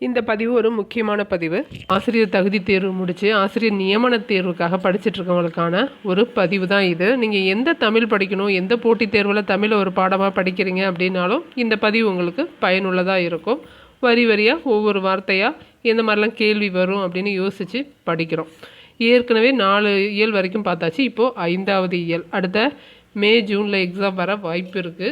இந்த பதிவு ஒரு முக்கியமான பதிவு. ஆசிரியர் தகுதி தேர்வு முடித்து ஆசிரியர் நியமன தேர்வுக்காக படிச்சுட்ருக்கவங்களுக்கான ஒரு பதிவு தான் இது. நீங்கள் எந்த தமிழ் படிக்கணும், எந்த போட்டித் தேர்வில் தமிழை ஒரு பாடமாக படிக்கிறீங்க அப்படின்னாலும் இந்த பதிவு உங்களுக்கு பயனுள்ளதாக இருக்கும். வரி வரியாக ஒவ்வொரு வார்த்தையாக எந்த மாதிரிலாம் கேள்வி வரும் அப்படின்னு யோசித்து படிக்கிறோம். ஏற்கனவே 4 இயல் வரைக்கும் பார்த்தாச்சு. இப்போது 5வது இயல். அடுத்த மே ஜூனில் எக்ஸாம் வர வாய்ப்பு இருக்குது.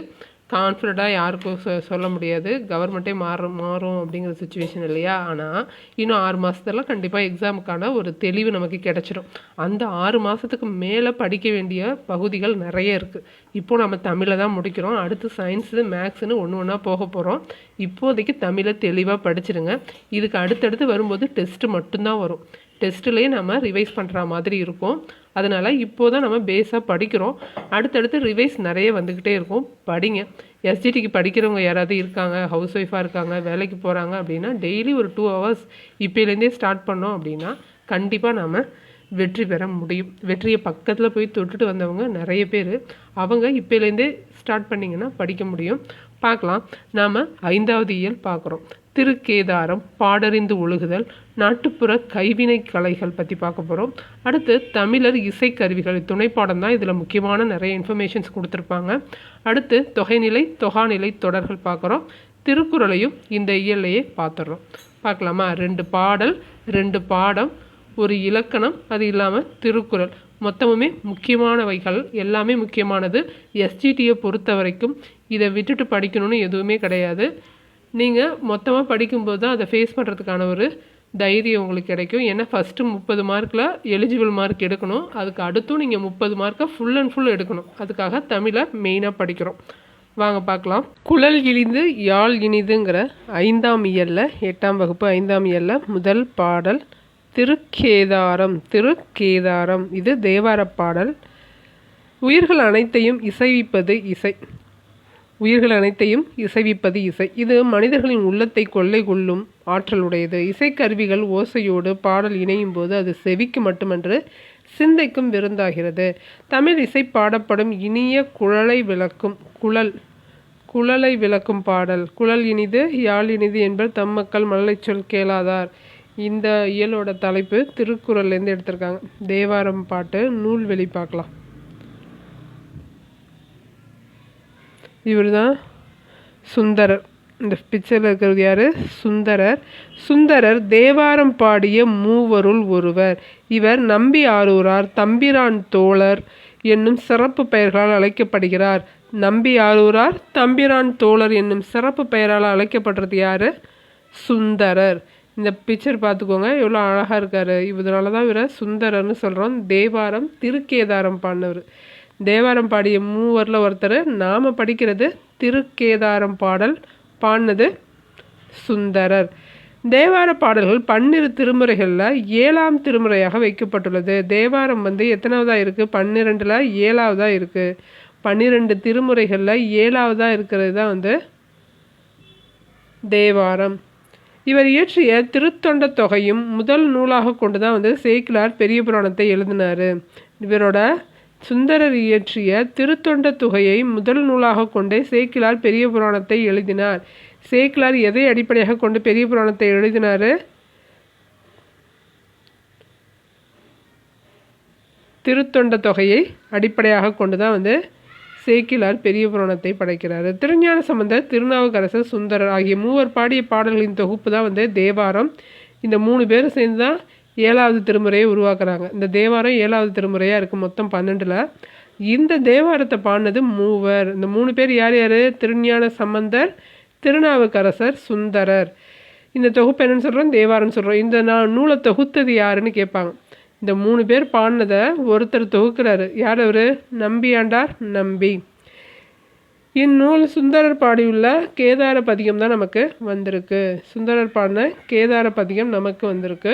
கான்ஃபிடண்ட்டாக யாருக்கும் சொல்ல முடியாது. கவர்மெண்ட்டே மாறும் அப்படிங்கிற சுச்சுவேஷன் இல்லையா. ஆனால் இன்னும் 6 மாதத்துல கண்டிப்பாக எக்ஸாமுக்கான ஒரு தெளிவு நமக்கு கிடச்சிடும். அந்த 6 மாதத்துக்கு மேலே படிக்க வேண்டிய பகுதிகள் நிறைய இருக்குது. இப்போது நம்ம தமிழை தான் முடிக்கிறோம். அடுத்து சயின்ஸு மேக்ஸுன்னு ஒன்றா போக போகிறோம். இப்போதைக்கு தமிழை தெளிவாக படிச்சிடுங்க. இதுக்கு அடுத்தடுத்து வரும்போது டெஸ்ட்டு மட்டும்தான் வரும். டெஸ்ட்டுலேயே நம்ம ரிவைஸ் பண்ணுற மாதிரி இருக்கும். அதனால் இப்போது தான் நம்ம பேஸாக படிக்கிறோம். அடுத்தடுத்து ரிவைஸ் நிறைய வந்துக்கிட்டே இருக்கும். படிங்க. எஸ்ஜிடிக்கு படிக்கிறவங்க யாராவது இருக்காங்க, ஹவுஸ் ஒய்ஃபாக இருக்காங்க, வேலைக்கு போகிறாங்க அப்படின்னா டெய்லி ஒரு 2 ஹவர்ஸ் இப்போலேருந்தே ஸ்டார்ட் பண்ணோம் அப்படின்னா கண்டிப்பாக நம்ம வெற்றி பெற முடியும். வெற்றியை பக்கத்தில் போய் தொட்டுட்டு வந்தவங்க நிறைய பேர். அவங்க இப்போலேருந்தே ஸ்டார்ட் பண்ணிங்கன்னா படிக்க முடியும். பார்க்கலாம். நாம் 5வது இயல் பார்க்குறோம். திருக்கேதாரம், பாடறிந்து ஒழுகுதல், நாட்டுப்புற கைவினை கலைகள் பற்றி பார்க்க போகிறோம். அடுத்து தமிழர் இசைக்கருவிகள் துணைப்பாடம் தான். இதில் முக்கியமான நிறைய இன்ஃபர்மேஷன்ஸ் கொடுத்துருப்பாங்க. அடுத்து தொகைநிலை தொகாநிலை தொடர்கள் பார்க்குறோம். திருக்குறளையும் இந்த இயல்லையே பார்த்துடுறோம். பார்க்கலாமா? 2 பாடல், 2 பாடம், ஒரு இலக்கணம், அது இல்லாமல் திருக்குறள். மொத்தமுமே முக்கியமானவைகள். எல்லாமே முக்கியமானது. எஸ்ஜிடியை பொறுத்த வரைக்கும் இதை விட்டுட்டு படிக்கணும்னு எதுவுமே கிடையாது. நீங்கள் மொத்தமாக படிக்கும்போது தான் அதை ஃபேஸ் பண்ணுறதுக்கான ஒரு தைரியம் உங்களுக்கு கிடைக்கும். ஏன்னா ஃபஸ்ட்டு 30 மார்க்கில் எலிஜிபிள் மார்க் எடுக்கணும். அதுக்கு அடுத்தும் நீங்கள் 30 மார்க்கை ஃபுல் அண்ட் ஃபுல் எடுக்கணும். அதுக்காக தமிழை மெயினாக படிக்கிறோம். வாங்க பார்க்கலாம். குழல் இனிது யாழ் இனிதுங்கிற 5ஆம் இயலில் 8ஆம் வகுப்பு 5ஆம் இயலில் முதல் பாடல் திருக்கேதாரம். திருக்கேதாரம் இது தேவார பாடல். உயிர்கள் அனைத்தையும் இசைவிப்பது இசை. உயிர்கள் அனைத்தையும் இசைவிப்பது இசை. இது மனிதர்களின் உள்ளத்தை கொள்ளை கொள்ளும் ஆற்றல் உடையது. இசைக்கருவிகள் ஓசையோடு பாடல் இணையும் போது அது செவிக்கு மட்டுமன்று சிந்தைக்கும் விருந்தாகிறது. தமிழ் இசை பாடப்படும் இனிய குழலை விளக்கும் பாடல். குழல் இனிது யாழ் இனிது என்பர் தம் மக்கள் மழலை சொல் கேளாதார். இந்த இயலோட தலைப்பு திருக்குறள்லேருந்து எடுத்திருக்காங்க. தேவாரம் பாட்டு நூல்வெளி பார்க்கலாம். இவர் தான் சுந்தரர். இந்த பிக்சரில் இருக்கிறது யார்? சுந்தரர். சுந்தரர் தேவாரம் பாடிய மூவருள் ஒருவர். இவர் நம்பி ஆரூரார், தம்பிரான் தோழர் என்னும் சிறப்பு பெயர்களால் அழைக்கப்படுகிறார். நம்பி ஆரூரார், தம்பிரான் தோழர் என்னும் சிறப்பு பெயரால் அழைக்கப்படுறது யார்? சுந்தரர். இந்த பிக்சர் பார்த்துக்கோங்க, எவ்வளோ அழகாக இருக்கார். இதனால தான் இவரை சுந்தரர்னு சொல்கிறோம். தேவாரம் திருக்கேதாரம் பாடினவர். தேவாரம் பாடிய மூவரில் ஒருத்தர். நாம் படிக்கிறது திருக்கேதாரம் பாடல். பாடினது சுந்தரர். தேவார பாடல்கள் 12 திருமுறைகளில் 7ஆம் திருமுறையாக வைக்கப்பட்டுள்ளது. தேவாரம் எத்தனாவதாக இருக்குது? 12ல் 7ஆவதாக இருக்குது. 12 திருமுறைகளில் 7ஆவதாக இருக்கிறது தான் தேவாரம். இவர் இயற்றிய திருத்தொண்ட தொகையும் முதல் நூலாக கொண்டு தான் சேக்கிழார் பெரிய புராணத்தை எழுதினார். இவரோட சுந்தரர் இயற்றிய திருத்தொண்ட தொகையை முதல் நூலாக கொண்டே சேக்கிழார் பெரிய புராணத்தை எழுதினார். சேக்கிழார் எதை அடிப்படையாக கொண்டு பெரிய புராணத்தை எழுதினார்? திருத்தொண்ட தொகையை அடிப்படையாக கொண்டு தான் சேக்கிழார் பெரிய புராணத்தை படைக்கிறார். திருஞான சம்பந்தர், திருநாவுக்கரசர், சுந்தரர் ஆகிய மூவர் பாடிய பாடல்களின் தொகுப்பு தான் தேவாரம். இந்த 3 பேரும் சேர்ந்து தான் 7வது திருமுறையை உருவாக்குறாங்க. இந்த தேவாரம் 7வது திருமுறையாக இருக்குது. மொத்தம் 12ல். இந்த தேவாரத்தை பாடினது மூவர். இந்த 3 பேர் யார் யார்? திருஞான சம்பந்தர், திருநாவுக்கரசர், சுந்தரர். இந்த தொகுப்பு என்னன்னு சொல்கிறோம்? தேவாரம்னு சொல்கிறோம். இந்த நூலை தொகுத்தது யாருன்னு கேட்பாங்க. இந்த 3 பேர் பாடினதை ஒருத்தர் தொகுக்கிறாரு. யார் அவர்? நம்பியாண்டார் நம்பி. இந்நூல் சுந்தரர் பாடியுள்ள கேதார பதிகம் தான் நமக்கு வந்திருக்கு. சுந்தரர் பாடின கேதார பதிகம் நமக்கு வந்திருக்கு.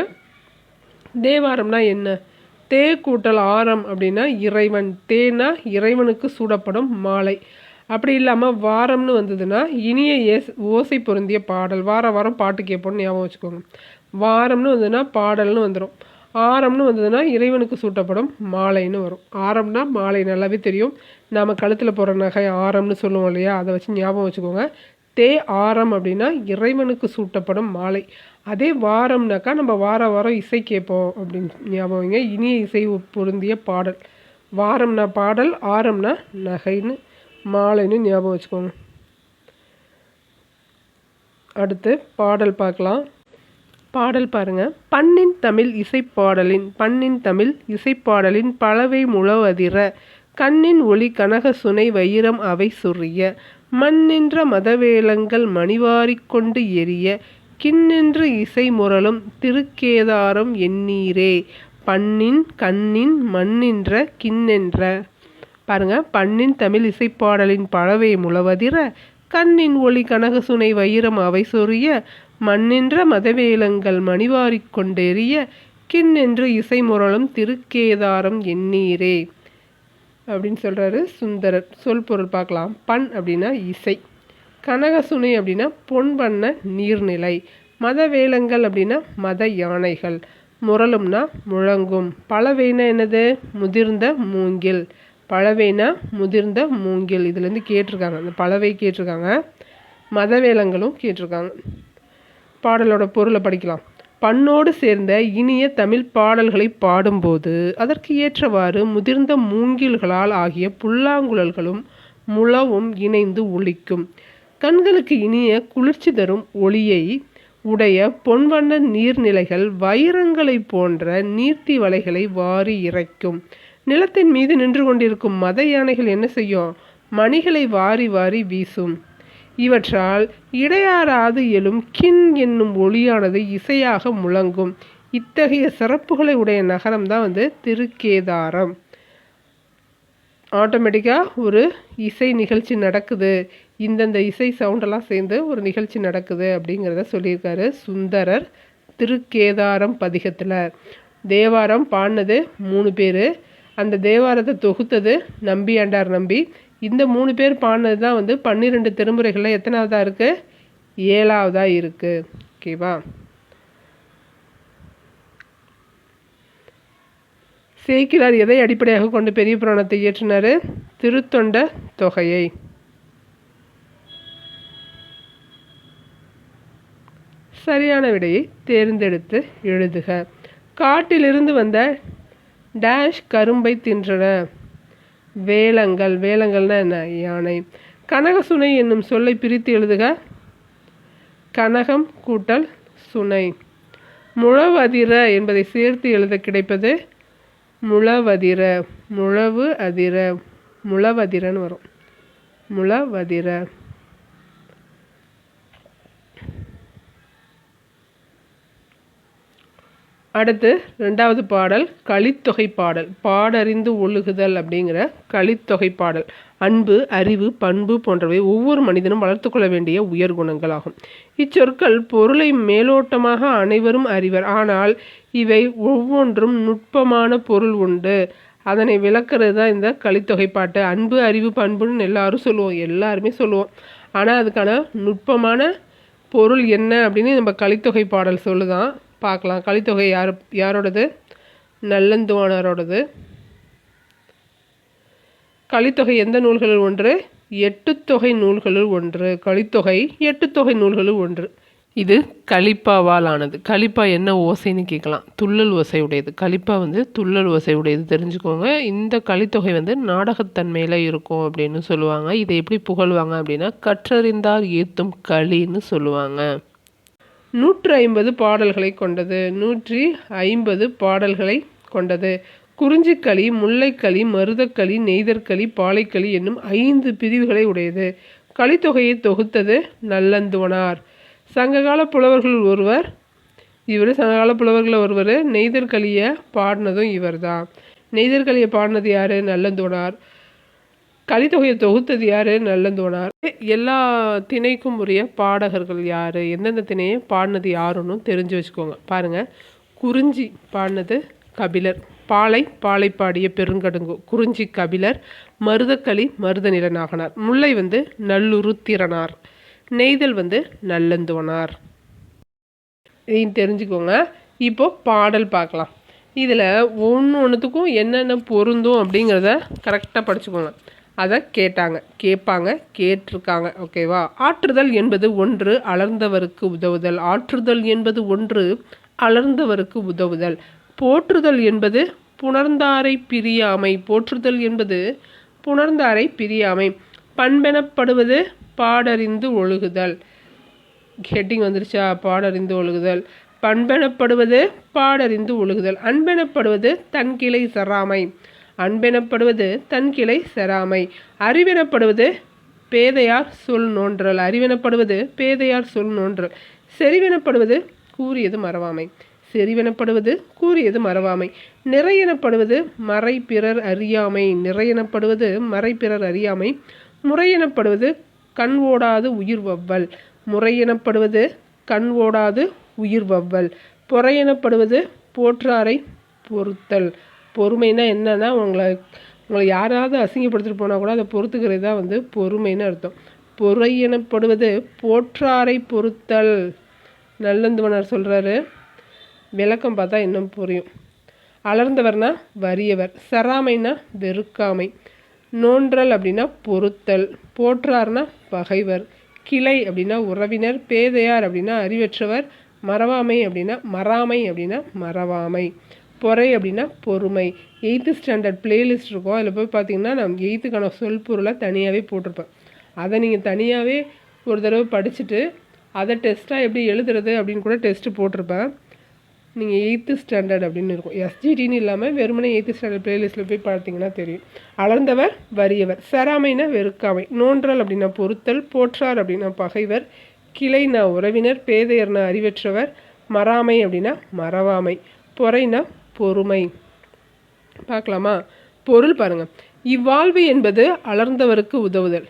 தேவாரம்னா என்ன? தே கூட்டல் ஆரம் அப்படின்னா இறைவன். தேனா இறைவனுக்கு சூடப்படும் மாலை. அப்படி இல்லாமல் வாரம்னு வந்ததுன்னா இனிய ஓசை பொருந்திய பாடல். வாரம் பாட்டு கேட்போன்னு ஞாபகம் வச்சுக்கோங்க. வாரம்னு வந்ததுன்னா பாடல்னு வந்துடும். ஆரம்னு வந்ததுன்னா இறைவனுக்கு சூட்டப்படும் மாலைன்னு வரும். ஆரம்னா மாலை நல்லாவே தெரியும். நாம் கழுத்தில் போகிற நகை ஆரம்னு சொல்லுவோம் இல்லையா? அதை வச்சு ஞாபகம் வச்சுக்கோங்க. தே ஆரம் அப்படின்னா இறைவனுக்கு சூட்டப்படும் மாலை. அதே வாரம்னாக்கா நம்ம வார வாரம் இசை கேட்போம் அப்படின்னு ஞாபகங்க. இனிய இசை பொருந்திய பாடல். வாரம்னா பாடல், ஆரம்னா நகைன்னு மாலைன்னு ஞாபகம் வச்சுக்கோங்க. அடுத்து பாடல் பார்க்கலாம். பாடல் பாருங்க. பண்ணின் தமிழ் இசைப்பாடலின் பலவை முழவதிர கண்ணின் ஒளி கனக சுனை வைரம் அவை சொரிய மண்ணின்ற மதவேலங்கள் மணிவாரிக் கொண்டு எரிய கிண்ணென்று இசை முரளும் திருக்கேதாரம் எண்ணீரே பண்ணின் கண்ணின் மண்ணின்ற கிண்ணென்ற. பாருங்க. பண்ணின் தமிழ் இசைப்பாடலின் பலவை முழவதிர கண்ணின் ஒளி கனக சுனை வைரம் அவை சொரிய மண்ணின்ற மதவேலங்கள் மணிவாரிக் கொண்டெறிய கிண்ணென்று இசை முரளும் திருக்கேதாரம் எண்ணீரே அப்படின்னு சொல்கிறாரு சுந்தரர். சொல் பொருள் பார்க்கலாம். பண் அப்படின்னா இசை, கனகசுனை அப்படின்னா பொன் வண்ண நீர்நிலை, மதவேலங்கள் அப்படின்னா மத யானைகள், முரளும்னா முழங்கும், பலவைனா என்னது முதிர்ந்த மூங்கில், பலவைனா முதிர்ந்த மூங்கில். இதுலேருந்து கேட்டிருக்காங்க, அந்த பலவை கேட்டிருக்காங்க, மதவேலங்களும் கேட்டிருக்காங்க. பாடலோட பொருளை படிக்கலாம். பண்ணோடு சேர்ந்த இனிய தமிழ் பாடல்களை பாடும்போது அதற்கு ஏற்றவாறு முதிர்ந்த மூங்கில்களால் ஆகிய புல்லாங்குழல்களும் முழவும் இணைந்து ஒலிக்கும். கண்களுக்கு இனிய குளிர்ச்சி தரும் ஒளியை உடைய பொன்வண்ண நீர்நிலைகள் வைரங்களை போன்ற நீர்த்தி வலைகளை வாரி இறைக்கும். நிலத்தின் மீது நின்று கொண்டிருக்கும் மத யானைகள் என்ன செய்யும்? மணிகளை வாரி வாரி வீசும். இவற்றால் இடையாறாது எழும் கின் என்னும் ஒளியானது இசையாக முழங்கும். இத்தகைய சிறப்புகளை உடைய நகரம் தான் திருக்கேதாரம். ஆட்டோமேட்டிக்காக ஒரு இசை நிகழ்ச்சி நடக்குது, இந்தந்த இசை சவுண்டெல்லாம் சேர்ந்து ஒரு நிகழ்ச்சி நடக்குது அப்படிங்கிறத சொல்லியிருக்காரு சுந்தரர் திருக்கேதாரம் பதிகத்தில். தேவாரம் பாடினது 3 பேர். அந்த தேவாரத்தை தொகுத்தது நம்பியாண்டார் நம்பி. இந்த 3 பேர் பாடினது தான் 12 திருமுறைகளில் எத்தனாவதாக இருக்குது? 7ஆவதாக இருக்குது. ஓகேவா? சேக்கிழார் எதை அடிப்படையாக கொண்டு பெரிய புராணத்தை இயற்றினார்? திருத்தொண்ட தொகையை. சரியான விடையை தேர்ந்தெடுத்து எழுதுக. காட்டிலிருந்து வந்த டேஷ் கரும்பை தின்றன. வேலங்கள்னா என்ன? யானை. கனகசுனை என்னும் சொல்லை பிரித்து எழுதுக. கனகம் கூட்டல் சுனை. முழவதிர என்பதை சேர்த்து எழுத கிடைப்பது முழவதிர. முழவதிரன்னு வரும். முழவதிர. அடுத்து 2வது பாடல் கலித்தொகை பாடல். பாடறிந்து ஒழுகுதல் அப்படிங்கிற கலித்தொகை பாடல். அன்பு, அறிவு, பண்பு போன்றவை ஒவ்வொரு மனிதனும் வளர்த்து கொள்ள வேண்டிய உயர் குணங்களாகும். இச்சொற்கள் பொருளை மேலோட்டமாக அனைவரும் அறிவர். ஆனால் இவை ஒவ்வொன்றும் நுட்பமான பொருள் உண்டு. அதனை விளக்குறது தான் இந்த கலித்தொகை பாட்டு. அன்பு, அறிவு, பண்புன்னு எல்லாருமே சொல்லுவோம். ஆனால் அதுக்கான நுட்பமான பொருள் என்ன அப்படின்னு நம்ம கலித்தொகை பாடல் சொல்லுதான். பார்க்கலாம். கலித்தொகை யாரோடது? நல்லந்துவானாரோடது. கலித்தொகை எந்த நூல்களில் ஒன்று? 8 தொகை நூல்களில் ஒன்று. கலித்தொகை 8 தொகை நூல்களில் ஒன்று. இது கலிப்பாவால் ஆனது. கலிப்பா என்ன ஓசைன்னு கேட்கலாம். துள்ளல் ஓசை உடையது. கலிப்பா துள்ளல் ஓசை உடையது, தெரிஞ்சுக்கோங்க. இந்த கலித்தொகை நாடகத்தன்மையில் இருக்கும் அப்படின்னு சொல்லுவாங்க. இதை எப்படி புகழ்வாங்க அப்படின்னா கற்றறிந்தார் ஏத்தும் களின்னு சொல்லுவாங்க. 150 பாடல்களை கொண்டது. 150 பாடல்களை கொண்டது. குறிஞ்சிக்களி, முல்லைக்களி, மருதக்களி, நெய்தற்களி, பாலைக்களி என்னும் 5 பிரிவுகளை உடையது. கலித்தொகையை தொகுத்தது நல்லந்துவனார். சங்ககால புலவர்கள் ஒருவர். சங்ககால புலவர்களில் ஒருவர். நெய்தற்களியை பாடினதும் இவர் தான். நெய்தற்களியை பாடினது யார்? நல்லந்துவனார். கலித்தொகையை தொகுத்தது யார்? நல்லந்துவனார். எல்லா திணைக்கும் உரிய பாடகர்கள் யார், எந்தெந்த திணையை பாடினது யாருன்னு தெரிஞ்சு வச்சுக்கோங்க. பாருங்கள். குறிஞ்சி பாடினது கபிலர். பாலை பாடிய பெருங்கடுங்கோ குறிஞ்சி கபிலர். மருதக்களி மருதநில நாகனார். முல்லை நல்லுரு திறனார். நெய்தல் நல்லந்துவனார். இதையும் தெரிஞ்சுக்கோங்க. இப்போது பாடல் பார்க்கலாம். இதில் ஒன்றுத்துக்கும் என்னென்ன பொருந்தும் அப்படிங்கிறத கரெக்டாக படிச்சுக்கோங்க. அதை கேட்பாங்க, கேட்டிருக்காங்க. ஓகேவா? ஆற்றுதல் என்பது ஒன்று அலர்ந்தவருக்கு உதவுதல். ஆற்றுதல் என்பது ஒன்று அலர்ந்தவருக்கு உதவுதல். போற்றுதல் என்பது புணர்ந்தாரை பிரியாமை. போற்றுதல் என்பது புணர்ந்தாரை பிரியாமை. பண்பெனப்படுவது பாடறிந்து ஒழுகுதல். ஹெட்டிங் வந்துருச்சா? பாடறிந்து ஒழுகுதல். பண்பெனப்படுவது பாடறிந்து ஒழுகுதல். அன்பெனப்படுவது தன்கிளை செறாமை. அன்பெனப்படுவது தன்கிளை செறாமை. அறிவெனப்படுவது பேதையார் சொல் நோன்றல். அறிவெனப்படுவது பேதையார் சொல் நோன்றல். செறிவெனப்படுவது கூறியது மறவாமை. செறிவெனப்படுவது கூறியது மறவாமை. நிறையெனப்படுவது மறை பிறர் அறியாமை. நிறையெனப்படுவது மறை பிறர் அறியாமை. முறையெனப்படுவது கண் ஓடாது உயிர் வவ்வல். முறையெனப்படுவது கண் ஓடாது உயிர் வவ்வல். பொறையெனப்படுவது போற்றாரை பொறுத்தல். பொறுமைனா என்னன்னா, உங்களை யாராவது அசிங்கப்படுத்திட்டு போனால் கூட அதை பொறுத்துக்கிறது தான் பொறுமைன்னு அர்த்தம். பொறை எனப்படுவது போற்றாரை பொறுத்தல். நல்லந்துவனார் சொல்கிறாரு. விளக்கம் பார்த்தா இன்னும் புரியும். அலர்ந்தவர்னா வறியவர். செறாமைனா வெறுக்காமை. நோன்றல் அப்படின்னா பொறுத்தல். போற்றார்னா பகைவர். கிளை அப்படின்னா உறவினர். பேதையார் அப்படின்னா அறிவற்றவர். மறவாமை அப்படின்னா மறவாமை. பொறை அப்படின்னா பொறுமை. 8th ஸ்டாண்டர்ட் பிளேலிஸ்ட் இருக்கும். அதில் போய் பார்த்தீங்கன்னா நான் 8th சொல் பொருளை தனியாகவே போட்டிருப்பேன். அதை நீங்கள் தனியாகவே ஒரு தடவை படிச்சுட்டு அதை டெஸ்ட்டாக எப்படி எழுதுறது அப்படின்னு கூட டெஸ்ட்டு போட்டிருப்பேன். நீங்கள் 8th ஸ்டாண்டர்ட் அப்படின்னு இருக்கும். எஸ்ஜிடின்னு இல்லாமல் வெறுமனே 8th ஸ்டாண்டர்ட் பிளேலிஸ்ட்டில் போய் பார்த்தீங்கன்னா தெரியும். அலர்ந்தவர் வறியவர். செறாமைனா வெறுக்காமை. நோன்றல் அப்படின்னா பொறுத்தல். போற்றார் அப்படின்னா பகைவர். கிளைனா உறவினர். பேதையர்னா அறிவற்றவர். மறாமை அப்படின்னா மறவாமை. பொறைனா பொறுமை. பார்க்கலாமா? பொருள் பாருங்கள். இவ்வாழ்வு என்பது அலர்ந்தவருக்கு உதவுதல்.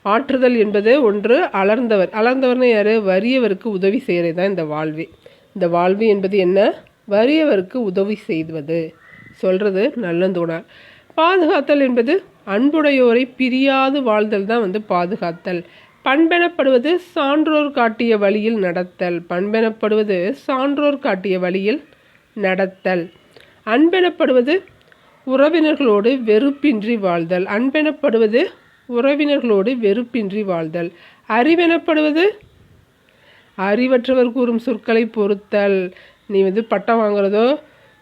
ஆற்றுதல் என்பது ஒன்று அலர்ந்தவர். அலர்ந்தவர்னு யார்? வறியவருக்கு உதவி செய்கிறது தான் இந்த வாழ்வு. இந்த வாழ்வு என்பது என்ன? வறியவருக்கு உதவி செய்வது சொல்கிறது நல்லந்தோணார். பாதுகாத்தல் என்பது அன்புடையோரை பிரியாது வாழ்தல் தான் பாதுகாத்தல். பண்பெனப்படுவது சான்றோர் காட்டிய வழியில் நடத்தல். பண்பெனப்படுவது சான்றோர் காட்டிய வழியில் நடத்தல். அன்பெனப்படுவது உறவினர்களோடு வெறுப்பின்றி வாழ்தல். அன்பெனப்படுவது உறவினர்களோடு வெறுப்பின்றி வாழ்தல். அறிவெனப்படுவது அறிவற்றவர் கூறும் சொற்களை பொறுத்தல். நீ பட்டம் வாங்குறதோ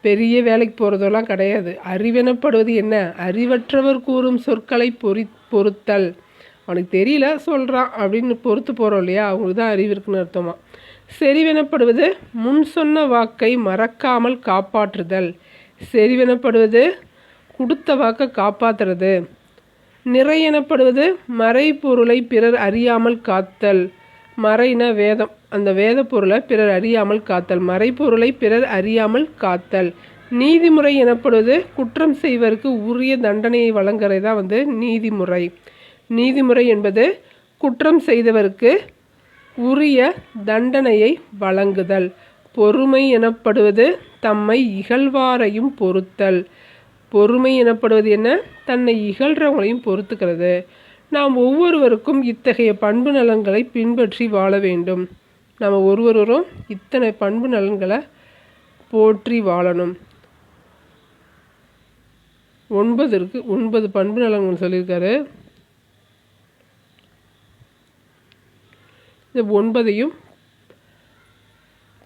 பெரிய வேலைக்கு போகிறதோலாம் கிடையாது. அறிவெனப்படுவது என்ன? அறிவற்றவர் கூறும் சொற்களை பொறுத்தல். அவனுக்கு தெரியல சொல்கிறான் அப்படின்னு பொறுத்து போகிறோம் இல்லையா, அவங்களுக்கு தான் அறிவு இருக்குன்னு அர்த்தமா. செறிவெனப்படுவது முன் சொன்ன வாக்கை மறக்காமல் காப்பாற்றுதல். செறிவெனப்படுவது கொடுத்த வாக்கை காப்பாற்றுறது. நிறையெனப்படுவது மறைப்பொருளை பிறர் அறியாமல் காத்தல். மறைனா வேதம். அந்த வேத பொருளை பிறர் அறியாமல் காத்தல். மறைப்பொருளை பிறர் அறியாமல் காத்தல். நீதிமுறை எனப்படுவது குற்றம் செய்வதற்கு உரிய தண்டனையை வழங்குறது தான் நீதிமுறை. நீதிமுறை என்பது குற்றம் செய்தவருக்கு உரிய தண்டனையை வழங்குதல். பொறுமை எனப்படுவது தம்மை இகழ்வாரையும் பொறுத்தல். பொறுமை எனப்படுவது என்ன? தன்னை இகழ்கிறவங்களையும் பொறுத்துக்கிறது. நாம் ஒவ்வொருவருக்கும் இத்தகைய பண்பு நலன்களை பின்பற்றி வாழ வேண்டும். நாம் ஒருவரும் இத்தனை பண்பு நலன்களை போற்றி வாழணும். 9 பண்பு நலன்கள் சொல்லியிருக்காரு. இந்த 9ஐயும்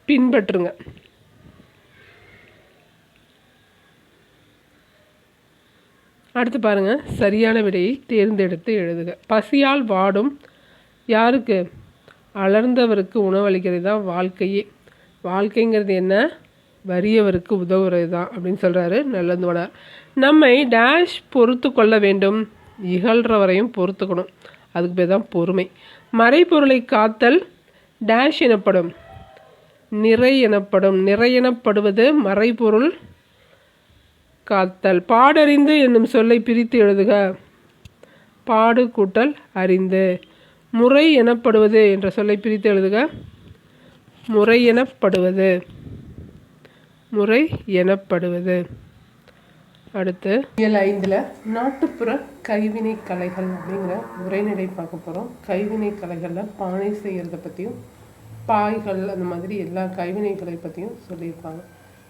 பின்பற்றுங்க. அடுத்து பாருங்கள். சரியான விடையை தேர்ந்தெடுத்து எழுதுக. பசியால் வாடும் யாருக்கு? அலர்ந்தவருக்கு உணவளிக்கிறது தான் வாழ்க்கையே. வாழ்க்கைங்கிறது என்ன? வறியவருக்கு உதவுறது தான் அப்படின்னு சொல்கிறாரு நல்லந்துவனார். நம்மை டேஷ் பொறுத்து கொள்ள வேண்டும். இகழ்கிறவரையும் பொறுத்துக்கணும். அதுக்கு பேர் தான் பொறுமை. மறைப்பொருளை காத்தல் டேஷ் எனப்படும். நிறை எனப்படும். நிறை எனப்படுவது மறைப்பொருள் காத்தல். பாடறிந்து என்னும் சொல்லை பிரித்து எழுதுக. பாடு கூட்டல் அறிந்து. முறை எனப்படுவது என்ற சொல்லை பிரித்து எழுதுக. முறை எனப்படுவது. முறை எனப்படுவது. அடுத்து இயல் 5 நாட்டுப்புற கைவினை கலைகள் அப்படிங்கிற உரைநடை பார்க்க போகிறோம். கைவினை கலைகளில் பானை செய்கிறத பற்றியும் பாய்கள் அந்த மாதிரி எல்லா கைவினைகளை பற்றியும் சொல்லியிருப்பாங்க.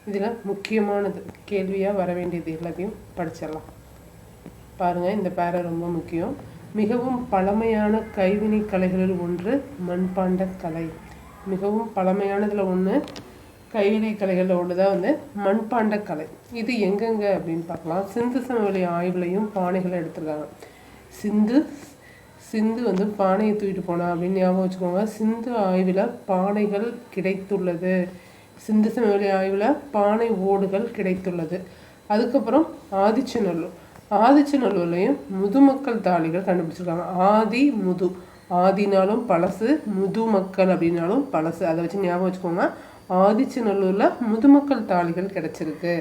இதில் முக்கியமானது கேள்வியாக வர வேண்டியது எல்லாத்தையும் படிச்சிடலாம். பாருங்கள், இந்த பேரை ரொம்ப முக்கியம். மிகவும் பழமையான கைவினை கலைகளில் ஒன்று மண்பாண்ட கலை. மிகவும் பழமையானதில் ஒன்று கைவினை கலைகளில் ஒன்று தான் வந்து மண்பாண்ட கலை. இது எங்கெங்கே அப்படின்னு பார்க்கலாம். சிந்து சமவெளி ஆய்வுலையும் பானைகளை எடுத்துருக்காங்க. சிந்து வந்து பானையை தூக்கிட்டு போனா அப்படின்னு ஞாபகம் வச்சுக்கோங்க. சிந்து ஆய்வில் பானைகள் கிடைத்துள்ளது. சிந்து சமவெளி ஆய்வில் பானை ஓடுகள் கிடைத்துள்ளது. அதுக்கப்புறம் ஆதிச்சநல்லூர்லையும் முதுமக்கள் தாழிகள் கண்டுபிடிச்சிருக்காங்க. ஆதினாலும் பழசு, முதுமக்கள் அப்படின்னாலும் பழசு. அதை வச்சு ஞாபகம் வச்சுக்கோங்க. ஆதிச்சநல்லூரில் முதுமக்கள் தாழிகள் கிடைச்சிருக்கு.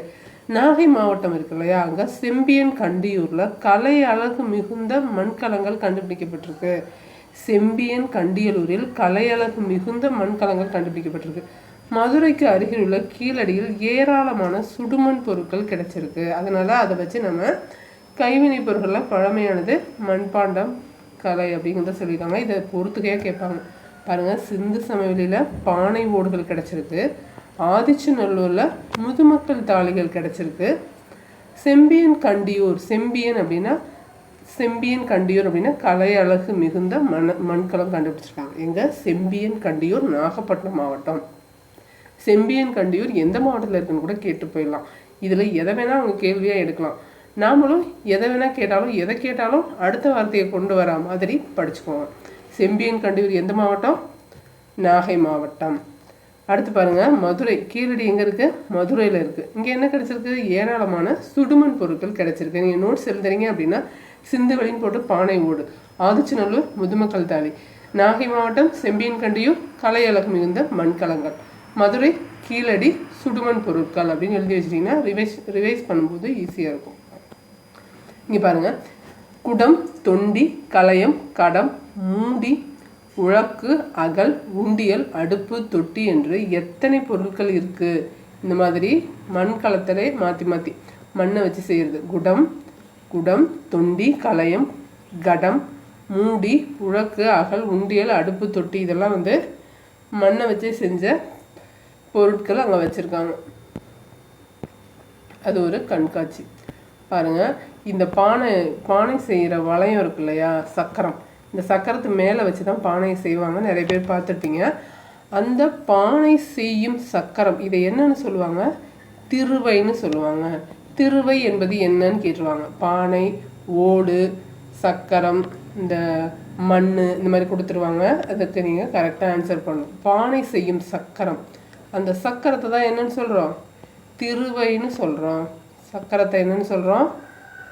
நாகை மாவட்டம் இருக்கு இல்லையா, அங்கே செம்பியன் கண்டியூரில் கலை அழகு மிகுந்த மண்கலங்கள் கண்டுபிடிக்கப்பட்டிருக்கு. செம்பியன் கண்டியலூரில் கலை அழகு மிகுந்த மண்கலங்கள் கண்டுபிடிக்கப்பட்டிருக்கு. மதுரைக்கு அருகில் உள்ள கீழடியில் ஏராளமான சுடுமண் பொருட்கள் கிடைச்சிருக்கு. அதனால் அதை வச்சு நம்ம கைவினை பொருட்களில் பழமையானது மண்பாண்டம் கலை அப்படிங்கிறத சொல்லியிருக்காங்க. இதை பொறுத்துக்கையாக கேட்பாங்க. பாருங்கள், சிந்து சமவெளியில் பானை ஓடுகள் கிடச்சிருக்கு. ஆதிச்சநல்லூரில் முதுமக்கள் தாழிகள் கிடச்சிருக்கு. செம்பியன் கண்டியூர் அப்படின்னா கலை அழகு மிகுந்த மண்கலம் கண்டுபிடிச்சிருக்காங்க. எங்கே? செம்பியன் கண்டியூர், நாகப்பட்டினம் மாவட்டம். செம்பியன் கண்டியூர் எந்த மாவட்டத்தில் இருக்குன்னு கூட கேட்டு போயிடலாம். இதில் எதை வேணால் அவங்க கேள்வியாக எடுக்கலாம். நாமளும் எதை வேணால் எதை கேட்டாலும் அடுத்த வார்த்தையை கொண்டு வரா மாதிரி படிச்சுக்கோங்க. செம்பியன் கண்டியூர் எந்த மாவட்டம்? நாகை மாவட்டம். அடுத்து பாருங்கள், மதுரை. கீழடி எங்கே இருக்குது? மதுரையில் இருக்குது. இங்கே என்ன கிடச்சிருக்கு? ஏராளமான சுடுமண் பொருட்கள் கிடச்சிருக்கு. நீங்கள் நோட்ஸ் எழுதுறீங்க அப்படின்னா சிந்து வெளின்னு போட்டு பானை ஓடு, ஆதிச்சநல்லூர் முதுமக்கள் தாழி, நாகை மாவட்டம் செம்பியன் கண்டியூர் கலை அழகு மிகுந்த மண்கலங்கள், மதுரை கீழடி சுடுமண் பொருட்கள் அப்படின்னு எழுதி வச்சிட்டிங்கன்னா ரிவைஸ் பண்ணும்போது ஈஸியாக இருக்கும். இங்கே பாருங்கள், குடம், தொண்டி, கலயம், கடம், மூடி, உழக்கு, அகல், உண்டியல், அடுப்பு, தொட்டி என்று எத்தனை பொருட்கள் இருக்குது. இந்த மாதிரி மண்கலத்திலே மாற்றி மண்ணை வச்சு செய்கிறது. குடம், தொண்டி, கலயம், கடம், மூடி, உழக்கு, அகல், உண்டியல், அடுப்பு, தொட்டி இதெல்லாம் வந்து மண்ணை வச்சு செஞ்ச பொருட்கள் அங்கே வச்சுருக்காங்க. அது ஒரு கண்காட்சி. பாருங்கள், இந்த பானை செய்கிற வளையம் இருக்கு இல்லையா, சக்கரம். இந்த சக்கரத்து மேலே வச்சு தான் பானையை செய்வாங்க. நிறைய பேர் பார்த்துருப்பீங்க. அந்த பானை செய்யும் சக்கரம் இதை என்னன்னு சொல்லுவாங்க? திருவைன்னு சொல்லுவாங்க. திருவை என்பது என்னன்னு கேட்டுருவாங்க. பானை, ஓடு, சக்கரம், இந்த மண் இந்த மாதிரி கொடுத்துருவாங்க. அதுக்கு நீங்கள் கரெக்டாக ஆன்சர் பண்ணணும். பானை செய்யும் சக்கரம், அந்த சக்கரத்தை தான் என்னன்னு சொல்கிறோம்? திருவைன்னு சொல்கிறோம். சக்கரத்தை என்னன்னு சொல்கிறோம்?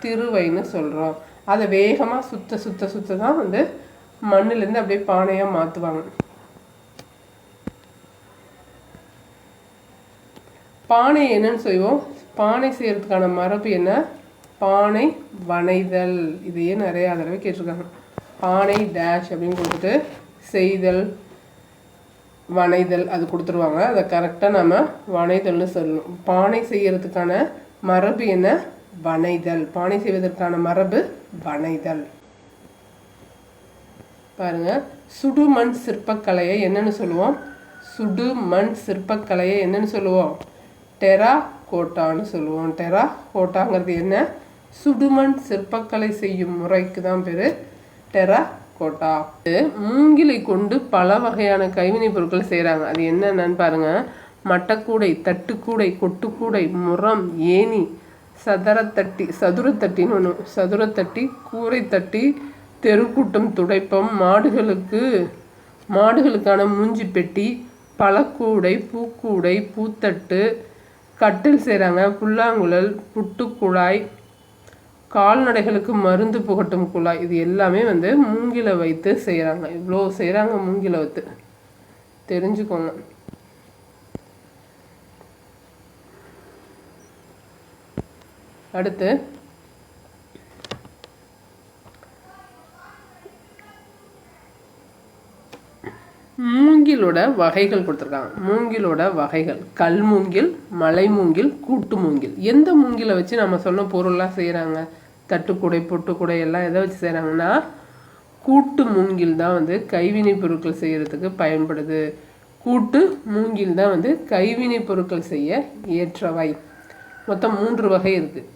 திருவைன்னு சொல்கிறோம். அதை வேகமாக சுத்த தான் வந்து மண்ணிலேருந்து அப்படியே பானையாக மாற்றுவாங்க. பானை என்னன்னு செய்வோம்? பானை செய்கிறதுக்கான மரபு என்ன? பானை வனைதல். இதையே நிறைய தடவை கேட்டிருக்காங்க. பானை டேஷ் அப்படின்னு கொடுத்துட்டு செய்தல், வனைதல் அது கொடுத்துருவாங்க. அதை கரெக்டாக நம்ம வனைதல்னு சொல்லணும். பானை செய்கிறதுக்கான மரபு என்ன? வனைதல். பானை செய்வதற்கான மரபு வனைதல். பாருங்க, சுடுமண் சிற்பக்கலையை என்னன்னு சொல்லுவோம்? சுடுமண் சிற்பக்கலையை என்னன்னு சொல்லுவோம்? டெரா கோட்டான்னு சொல்லுவோம். டெரா கோட்டாங்கிறது என்ன? சுடுமண் சிற்பக்கலை செய்யும் முறைக்கு தான் பேர் டெரா கோட்டா. மூங்கிலை கொண்டு பல வகையான கைவினை பொருட்கள் செய்கிறாங்க. அது என்னென்னு பாருங்க. மட்டக்கூடை, தட்டுக்கூடை, கொட்டுக்கூடை, முறம், ஏணி, சதுரத்தட்டின்னு ஒன்று, சதுரத்தட்டி, கூரைத்தட்டி, தெருக்கூட்டம் துடைப்பம், மாடுகளுக்கான மூஞ்சி பெட்டி, பழக்கூடை, பூக்கூடை, பூத்தட்டு, கட்டில் செய்கிறாங்க, புல்லாங்குழல், புட்டுக்குழாய், கால்நடைகளுக்கு மருந்து புகட்டும் குழாய். இது எல்லாமே வந்து மூங்கிலை வைத்து செய்கிறாங்க. இவ்வளோ செய்கிறாங்க மூங்கிலை வைத்து, தெரிஞ்சுக்கோங்க. அடுத்து மூங்கிலோட வகைகள் கொடுத்துருக்காங்க. மூங்கிலோட வகைகள்: கல் மூங்கில், மலை மூங்கில், கூட்டு மூங்கில். எந்த மூங்கிலை வச்சு நம்ம சொன்ன பொருள்லாம் செய்கிறாங்க? தட்டுக்கூடை, பொட்டுக்கூடை எல்லாம் எதை வச்சு செய்கிறாங்கன்னா கூட்டு மூங்கில் தான் வந்து கைவினை பொருட்கள் செய்கிறதுக்கு பயன்படுது. கூட்டு மூங்கில் தான் வந்து கைவினை பொருட்கள் செய்ய ஏற்றவை. மொத்தம் 3 வகை இருக்குது.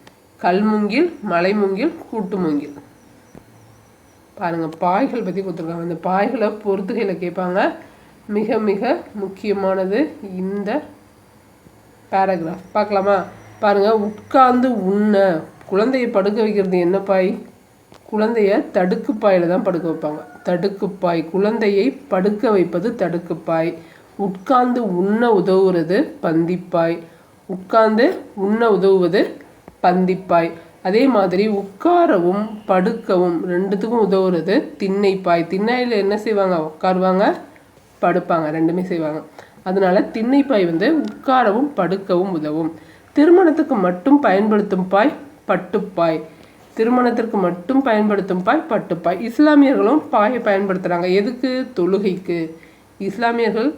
கல்முங்கில், மலைமுங்கில், கூட்டு மூங்கில். பாருங்கள், பாய்கள் பற்றி கொடுத்துருக்காங்க. இந்த பாய்களை பொறுத்துகையில் கேட்பாங்க. மிக மிக முக்கியமானது இந்த பேராகிராஃப். பார்க்கலாமா? பாருங்கள், உட்கார்ந்து உண்ண குழந்தையை படுக்க வைக்கிறது என்ன பாய்? குழந்தைய தடுக்குப்பாயில் தான் படுக்க வைப்பாங்க. தடுக்குப்பாய். குழந்தையை படுக்க வைப்பது தடுக்குப்பாய். உட்கார்ந்து உண்ண உதவுறது பந்திப்பாய். உட்கார்ந்து உண்ண உதவுவது பந்திப்பாய். அதே மாதிரி உட்காரவும் படுக்கவும் ரெண்டுத்துக்கும் உதவுறது திண்ணைப்பாய். திண்ணையில் என்ன செய்வாங்க? உட்காருவாங்க, படுப்பாங்க, ரெண்டுமே செய்வாங்க. அதனால திண்ணைப்பாய் உட்காரவும் படுக்கவும் உதவும். திருமணத்துக்கு மட்டும் பயன்படுத்தும் பாய் பட்டுப்பாய். திருமணத்திற்கு மட்டும் பயன்படுத்தும் பாய் பட்டுப்பாய். இஸ்லாமியர்களும் பாயை பயன்படுத்துகிறாங்க. எதுக்கு? தொழுகைக்கு. இஸ்லாமியர்கள்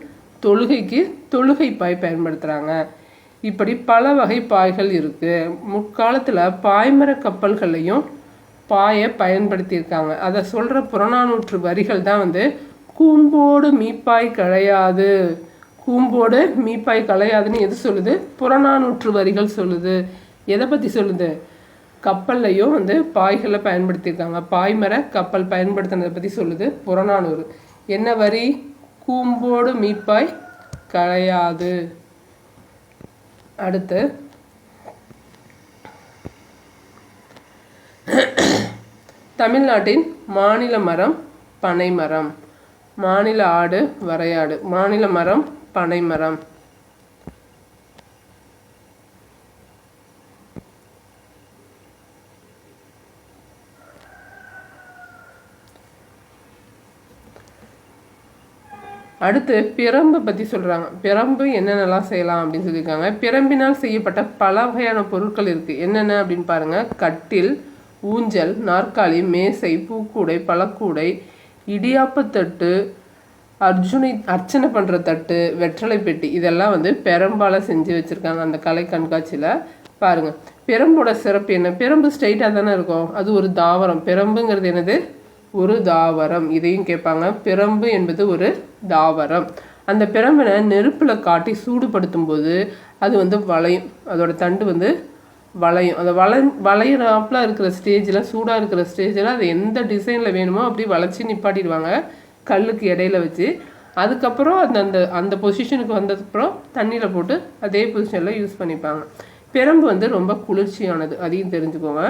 தொழுகைக்கு தொழுகை பாய் பயன்படுத்துகிறாங்க. இப்படி பல வகை பாய்கள் இருக்குது. முற்காலத்தில் பாய்மர கப்பல்களையும் பாயை பயன்படுத்தியிருக்காங்க. அதை சொல்கிற புறநானூற்று வரிகள் தான் கூம்போடு மீப்பாய் களையாது. கூம்போடு மீப்பாய் களையாதுன்னு எது சொல்லுது? புறநானூற்று வரிகள் சொல்லுது. எதை பற்றி சொல்லுது? கப்பல்லையும் பாய்களை பயன்படுத்தியிருக்காங்க. பாய்மர கப்பல் பயன்படுத்தினதை பற்றி சொல்லுது புறநானூறு. என்ன வரி? கூம்போடு மீப்பாய் களையாது. அடுத்து தமிழ்நாட்டின் மாநில மரம் பனைமரம். மாநில ஆடு வரையாடு. மாநில மரம் பனைமரம். அடுத்து பிரம்பு பற்றி சொல்கிறாங்க. பிரம்பு என்னென்னலாம் செய்யலாம் அப்படின்னு சொல்லியிருக்காங்க. பிரம்பினால் செய்யப்பட்ட பல வகையான பொருட்கள் இருக்குது. என்னென்ன அப்படின்னு பாருங்கள். கட்டில், ஊஞ்சல், நாற்காலி, மேசை, பூக்கூடை, பழக்கூடை, இடியாப்பத்தட்டு, அர்ச்சனை பண்ணுற தட்டு, வெற்றலை பெட்டி, இதெல்லாம் பிரம்பால் செஞ்சு வச்சுருக்காங்க அந்த கலை கண்காட்சியில். பாருங்கள், பிரம்போட சிறப்பு என்ன? பிரம்பு ஸ்ட்ரைட்டாக தானே இருக்கும். அது ஒரு தாவரம். பிரம்புங்கிறது என்னது? ஒரு தாவரம். இதையும் கேட்பாங்க. பிரம்பு என்பது ஒரு தாவரம். அந்த பிரம்பினை நெருப்பில் காட்டி சூடுபடுத்தும் போது அது வளையும். அதோட தண்டு வளையும். அந்த வளையிறாப்பில் இருக்கிற ஸ்டேஜில், சூடாக இருக்கிற ஸ்டேஜில் அதை எந்த டிசைனில் வேணுமோ அப்படி வளைச்சி நிப்பாட்டிடுவாங்க கல்லுக்கு இடையில வச்சு. அதுக்கப்புறம் அந்த அந்த பொசிஷனுக்கு வந்ததுக்கப்புறம் தண்ணியில் போட்டு அதே பொசிஷனில் யூஸ் பண்ணிப்பாங்க. பிரம்பு ரொம்ப குளிர்ச்சியானது, அதையும் தெரிஞ்சுக்கோங்க.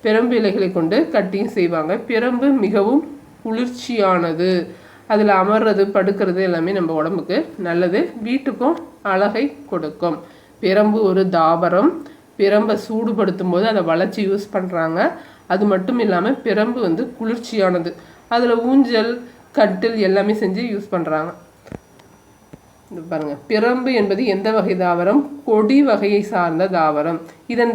பிரம்பு இலைகளை கொண்டு கட்டியும் செய்வாங்க. பிரம்பு மிகவும் குளிர்ச்சியானது. அதில் அமர்றது, படுக்கிறது எல்லாமே நம்ம உடம்புக்கு நல்லது. வீட்டுக்கும் அழகை கொடுக்கும். பிரம்பு ஒரு தாவரம். பிரம்பை சூடுபடுத்தும் போது அதை வளைச்சி யூஸ் பண்ணுறாங்க. அது மட்டும் இல்லாமல் பிரம்பு குளிர்ச்சியானது. அதில் ஊஞ்சல், கட்டில் எல்லாமே செஞ்சு யூஸ் பண்ணுறாங்க. பாருங்க, பிரம்பு என்பது எந்த வகை தாவரம்? கொடி வகையை சார்ந்த தாவரம். இதன்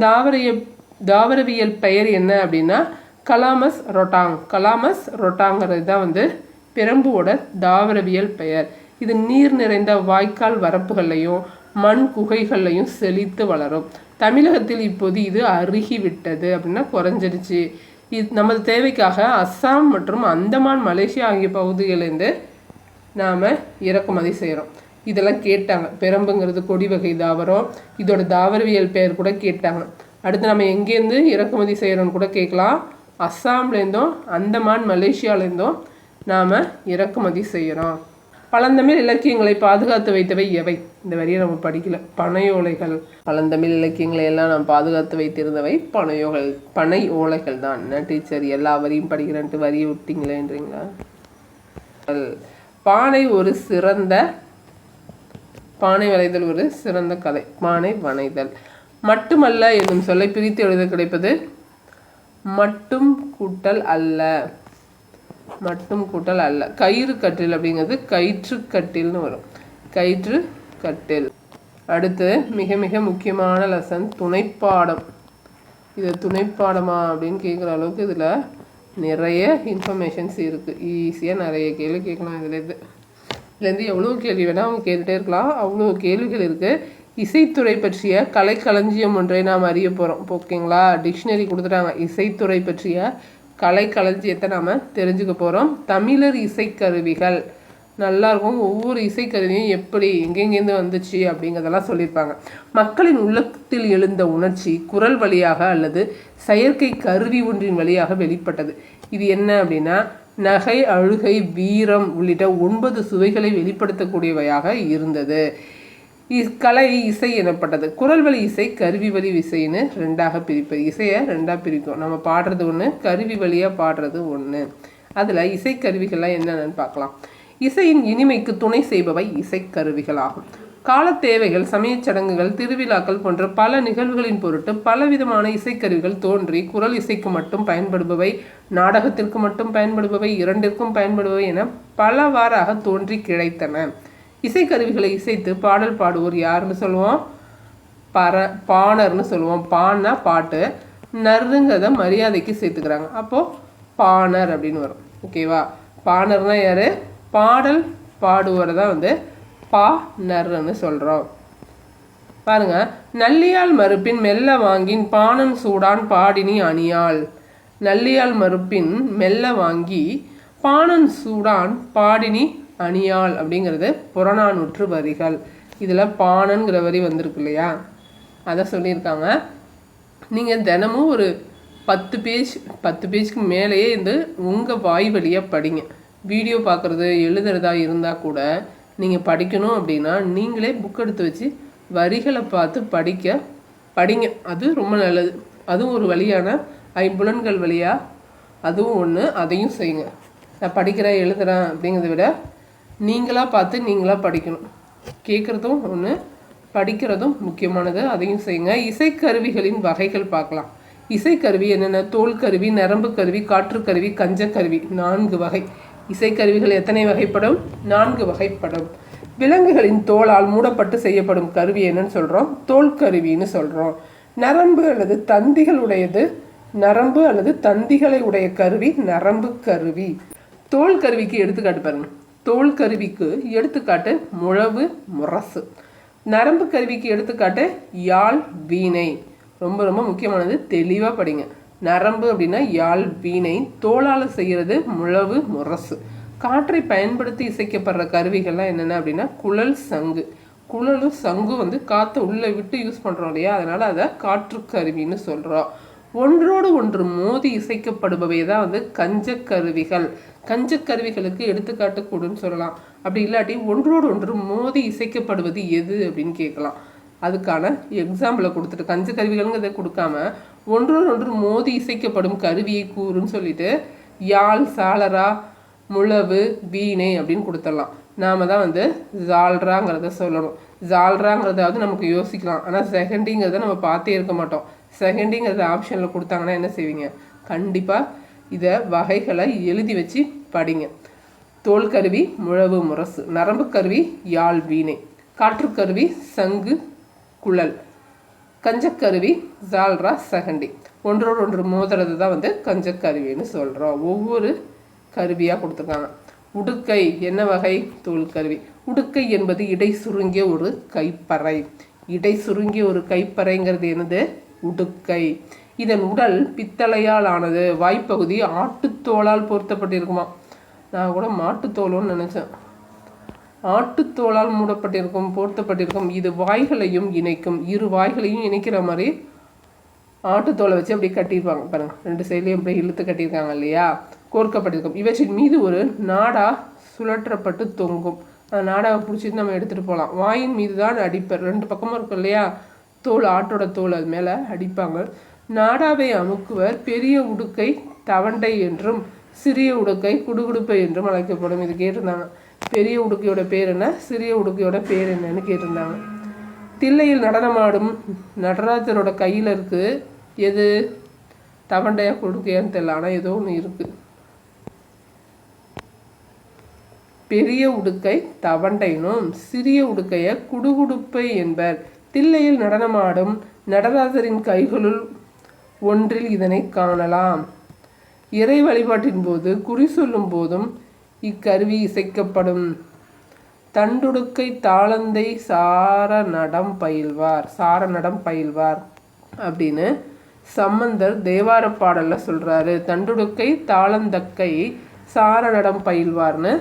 தாவரவியல் பெயர் என்ன அப்படின்னா கலாமஸ் ரொட்டாங். கலாமஸ் ரொட்டாங்கிறது தான் பிரம்புவோட தாவரவியல் பெயர். இது நீர் நிறைந்த வாய்க்கால் வரப்புகள்லையும் மண் குகைகள்லையும் செழித்து வளரும். தமிழகத்தில் இப்போது இது அருகிவிட்டது அப்படின்னா குறைஞ்சிருச்சு. இது நமது தேவைக்காக அஸ்ஸாம் மற்றும் அந்தமான், மலேசியா ஆகிய பகுதிகளிலிருந்து நாம் இறக்குமதி செய்கிறோம். இதெல்லாம் கேட்டாங்க. பிரம்புங்கிறது கொடி வகை தாவரம். இதோட தாவரவியல் பெயர் கூட கேட்டாங்க. அடுத்து நம்ம எங்கேருந்து இறக்குமதி செய்கிறோன்னு கூட கேட்கலாம். அஸ்ஸாம்லேருந்தும் அந்தமான், மலேசியாவிலேருந்தும் நாம் இறக்குமதி செய்கிறோம். பழந்தமிழ் இலக்கியங்களை பாதுகாத்து வைத்தவை எவை? இந்த வரியை நம்ம படிக்கல. பனை ஓலைகள். பழந்தமிழ் இலக்கியங்களை எல்லாம் நாம் பாதுகாத்து வைத்திருந்தவை பனை ஓலைகள் தான். என்ன டீச்சர் எல்லா வரியும் படிக்கிறேன்ட்டு வரியை விட்டீங்களேன்றீங்களா? பானை வரைதல் ஒரு சிறந்த கதை. பானை வனைதல். மட்டுமல்ல என்னும் சொல்லை பிரித்து எழுத கிடைப்பது மட்டும் கூட்டல் அல்ல. மட்டும் கூட்டல் அல்ல. கயிறு கட்டில் அப்படிங்கிறது கயிற்று கட்டில்னு வரும். கயிற்று கட்டில். அடுத்து மிக மிக முக்கியமான லெசன் துணைப்பாடம். இது துணைப்பாடமா அப்படின்னு கேட்குற அளவுக்கு இதில் நிறைய இன்ஃபர்மேஷன்ஸ் இருக்குது. ஈஸியாக நிறைய கேள்வி கேட்கலாம். இதுலேருந்து எவ்வளோ கேள்வி வேணால் அவங்க கேட்டுகிட்டே இருக்கலாம். அவ்வளோ கேள்விகள் இருக்குது. இசைத்துறை பற்றிய கலைக்களஞ்சியம் ஒன்றை நாம் அறிய போகிறோம். ஓகேங்களா? டிக்ஷனரி கொடுத்துட்டாங்க. இசைத்துறை பற்றிய கலைக்களஞ்சியத்தை நாம் தெரிஞ்சுக்க போகிறோம். தமிழர் இசைக்கருவிகள். நல்லாயிருக்கும். ஒவ்வொரு இசைக்கருவியும் எப்படி எங்கெங்கேருந்து வந்துச்சு அப்படிங்கிறதெல்லாம் சொல்லியிருப்பாங்க. மக்களின் உள்ளத்தில் எழுந்த உணர்ச்சி குரல் வழியாக அல்லது செயற்கை கருவி ஒன்றின் வழியாக வெளிப்பட்டது. இது என்ன அப்படின்னா, நகை, அழுகை, வீரம் உள்ளிட்ட 9 சுவைகளை வெளிப்படுத்தக்கூடியவையாக இருந்தது. இக்கலை இசை எனப்பட்டது. குரல் வழி இசை, கருவி வழி இசைன்னு 2ஆக பிரிப்பது. இசையை 2ஆக பிரிக்கும். நம்ம பாடுறது ஒன்று, கருவி வழியாக பாடுறது ஒன்று. அதில் இசைக்கருவிகள்லாம் என்னென்னு பார்க்கலாம். இசையின் இனிமைக்கு துணை செய்பவை இசைக்கருவிகளாகும். கால தேவைகள், சமயச் சடங்குகள், திருவிழாக்கள் போன்ற பல நிகழ்வுகளின் பொருட்டு பலவிதமான இசைக்கருவிகள் தோன்றி குரல் இசைக்கு மட்டும் பயன்படுபவை, நாடகத்திற்கு மட்டும் பயன்படுபவை, இரண்டிற்கும் பயன்படுபவை என பலவாறாக தோன்றி கிடைத்தன. இசைக்கருவிகளை இசைத்து பாடல் பாடுவோர் யாருன்னு சொல்லுவோம்? பாணர்னு சொல்லுவோம். பான்னா பாட்டு, நறுங்கிறத மரியாதைக்கு சேர்த்துக்கிறாங்க. அப்போது பாணர் அப்படின்னு வரும். ஓகேவா? பாணர்னா யார்? பாடல் பாடுவோரை தான் பாணர்னு சொல்கிறோம். பாருங்க, நல்லியால் மறுப்பின் மெல்ல வாங்கின் பாணன் சூடான் பாடினி அணியாள். நல்லியால் மறுப்பின் மெல்ல வாங்கி பாணன் சூடான் பாடினி அணியாள் அப்படிங்கிறது புறநானூற்று வரிகள். இதில் பாணன்கிற வரி வந்திருக்கு இல்லையா, அதை சொல்லியிருக்காங்க. நீங்கள் தினமும் ஒரு 10 பேஜ்க்கு மேலேயே உங்கள் வாய் வழியாக படிங்க. வீடியோ பார்க்குறது, எழுதுறதா இருந்தால் கூட நீங்கள் படிக்கணும் அப்படின்னா நீங்களே புக் எடுத்து வச்சு வரிகளை பார்த்து படிங்க. அது ரொம்ப நல்லது. அதுவும் ஒரு வழியான ஐம்புலன்கள் வழியாக அதுவும் ஒன்று. அதையும் செய்யுங்க. நான் படிக்கிறேன், எழுதுகிறேன் அப்படிங்கிறத விட நீங்களாக பார்த்து நீங்களாக படிக்கணும். கேட்குறதும் ஒன்று, படிக்கிறதும் முக்கியமானது. அதையும் செய்யுங்க. இசைக்கருவிகளின் வகைகள் பார்க்கலாம். இசைக்கருவி என்னென்ன? தோல் கருவி, நரம்பு கருவி, காற்றுக்கருவி, கஞ்சக்கருவி. 4 வகை. இசைக்கருவிகள் எத்தனை வகைப்படும்? 4 வகைப்படும். விலங்குகளின் தோலால் மூடப்பட்டு செய்யப்படும் கருவி என்னன்னு சொல்கிறோம்? தோல் கருவின்னு சொல்கிறோம். நரம்பு அல்லது தந்திகளை உடைய கருவி நரம்பு கருவி. தோல் கருவிக்கு எடுத்துக்காட்டு பாருங்க. தோல் கருவிக்கு எடுத்துக்காட்டு முழவு, முரசு. நரம்பு கருவிக்கு எடுத்துக்காட்டு யாழ், வீணை. ரொம்ப ரொம்ப முக்கியமானது, தெளிவாக படிங்க. நரம்பு அப்படின்னா யாழ், வீணை. தோளால் செய்கிறது முழவு, முரசு. காற்றை பயன்படுத்தி இசைக்கப்படுற கருவிகள்லாம் என்னென்ன அப்படின்னா குழல், சங்கு. குழலும் சங்கு காற்றை உள்ளே விட்டு யூஸ் பண்ணுறோம் இல்லையா, அதனால் அதை காற்று கருவின்னு சொல்கிறோம். ஒன்றோடு ஒன்று மோதி இசைக்கப்படுபவை தான் கஞ்சக்கருவிகள். கஞ்சக்கருவிகளுக்கு எடுத்துக்காட்டு கூடுன்னு சொல்லலாம். அப்படி இல்லாட்டி ஒன்றோடு ஒன்று மோதி இசைக்கப்படுவது எது அப்படின்னு கேட்கலாம். அதுக்கான எக்ஸாம்பிளை கொடுத்துட்டு கஞ்சக்கருவிகள்ங்கிறத கொடுக்காம ஒன்றோடு ஒன்று மோதி இசைக்கப்படும் கருவியை கூறுன்னு சொல்லிட்டு யாழ், சாளரா, முழவு, வீணை அப்படின்னு கொடுத்துடலாம். நாம் தான் ஜால்ராங்கிறத சொல்லணும். ஜால்ராங்கிறதாவது நமக்கு யோசிக்கலாம். ஆனால் செகண்டிங்கிறத நம்ம பார்த்தே இருக்க மாட்டோம். செகண்டிங்கிறத ஆப்ஷனில் கொடுத்தாங்கன்னா என்ன செய்வீங்க? கண்டிப்பாக இதை வகைகளை எழுதி வச்சு படிங்க. தோல் கருவி முழவு, முரசு. நரம்பு கருவி யாழ், வீணை. காற்றுக்கருவி சங்கு, குழல். கஞ்சக்கருவி ஜால்ரா, செகண்டி. ஒன்றோடு ஒன்று மோதுறது தான் கஞ்சக்கருவின்னு சொல்கிறோம். ஒவ்வொரு கருவியாக கொடுத்துருக்காங்க. உடுக்கை என்ன வகை? தோல் கருவி. உடுக்கை என்பது இடை சுருங்கிய ஒரு கைப்பறை. இடை சுருங்கிய ஒரு கைப்பறைங்கிறது என்னது? உடுக்கை. இதன் உடல் பித்தளையால் ஆனது. வாய்ப்பகுதி ஆட்டுத்தோளால் பொருத்தப்பட்டிருக்குமா. நான் கூட மாட்டுத்தோலுன்னு நினச்சேன். ஆட்டுத்தோளால் மூடப்பட்டிருக்கும், பொருத்தப்பட்டிருக்கும். இது வாய்களையும் இணைக்கும். இரு வாய்களையும் இணைக்கிற மாதிரி ஆட்டுத்தோலை வச்சு அப்படி கட்டியிருப்பாங்க பாருங்கள். 2 சைட்லையும் அப்படி இழுத்து கட்டியிருக்காங்க இல்லையா, கோர்க்கப்பட்டிருக்கும். இவற்றின் மீது ஒரு நாடா சுழற்றப்பட்டு தொங்கும். அந்த நாடாவை பிடிச்சிட்டு நம்ம எடுத்துகிட்டு போகலாம். வாயின் மீது தான் அடிப்பர். 2 பக்கமும் இருக்கும் இல்லையா தோல், ஆட்டோட தோல், அது மேலே அடிப்பாங்க. நாடாவை அமுக்குவர். பெரிய உடுக்கை தவண்டை என்றும் சிறிய உடுக்கை குடுகுடுப்பை என்றும் அழைக்கப்படும். இது கேட்டிருந்தாங்க. பெரிய உடுக்கையோட பேர் என்ன, சிறிய உடுக்கையோட பேர் என்னன்னு கேட்டிருந்தாங்க. தில்லையில் நடனமாடும் நடராஜரோட கையில் இருக்குது எது? தவண்டையா கொடுக்கையான்னு தெரியல, ஆனால் ஏதோ ஒன்று இருக்குது. பெரிய உடுக்கை தவண்டைனும் சிறிய உடுக்கைய குடுகுடுப்பை என்பர். தில்லையில் நடனமாடும் நடராஜரின் கைகளுள் ஒன்றில் இதனை காணலாம். இறை வழிபாட்டின் போது குறி சொல்லும் போதும் இக்கருவி இசைக்கப்படும். தண்டுடுக்கை தாளந்தை சார நடம் பயில்வார் அப்படின்னு சம்பந்தர் தேவார பாடலில் சொல்கிறாரு. தண்டுடுக்கை தாளந்தக்கை சார நடம் பயில்வார்னு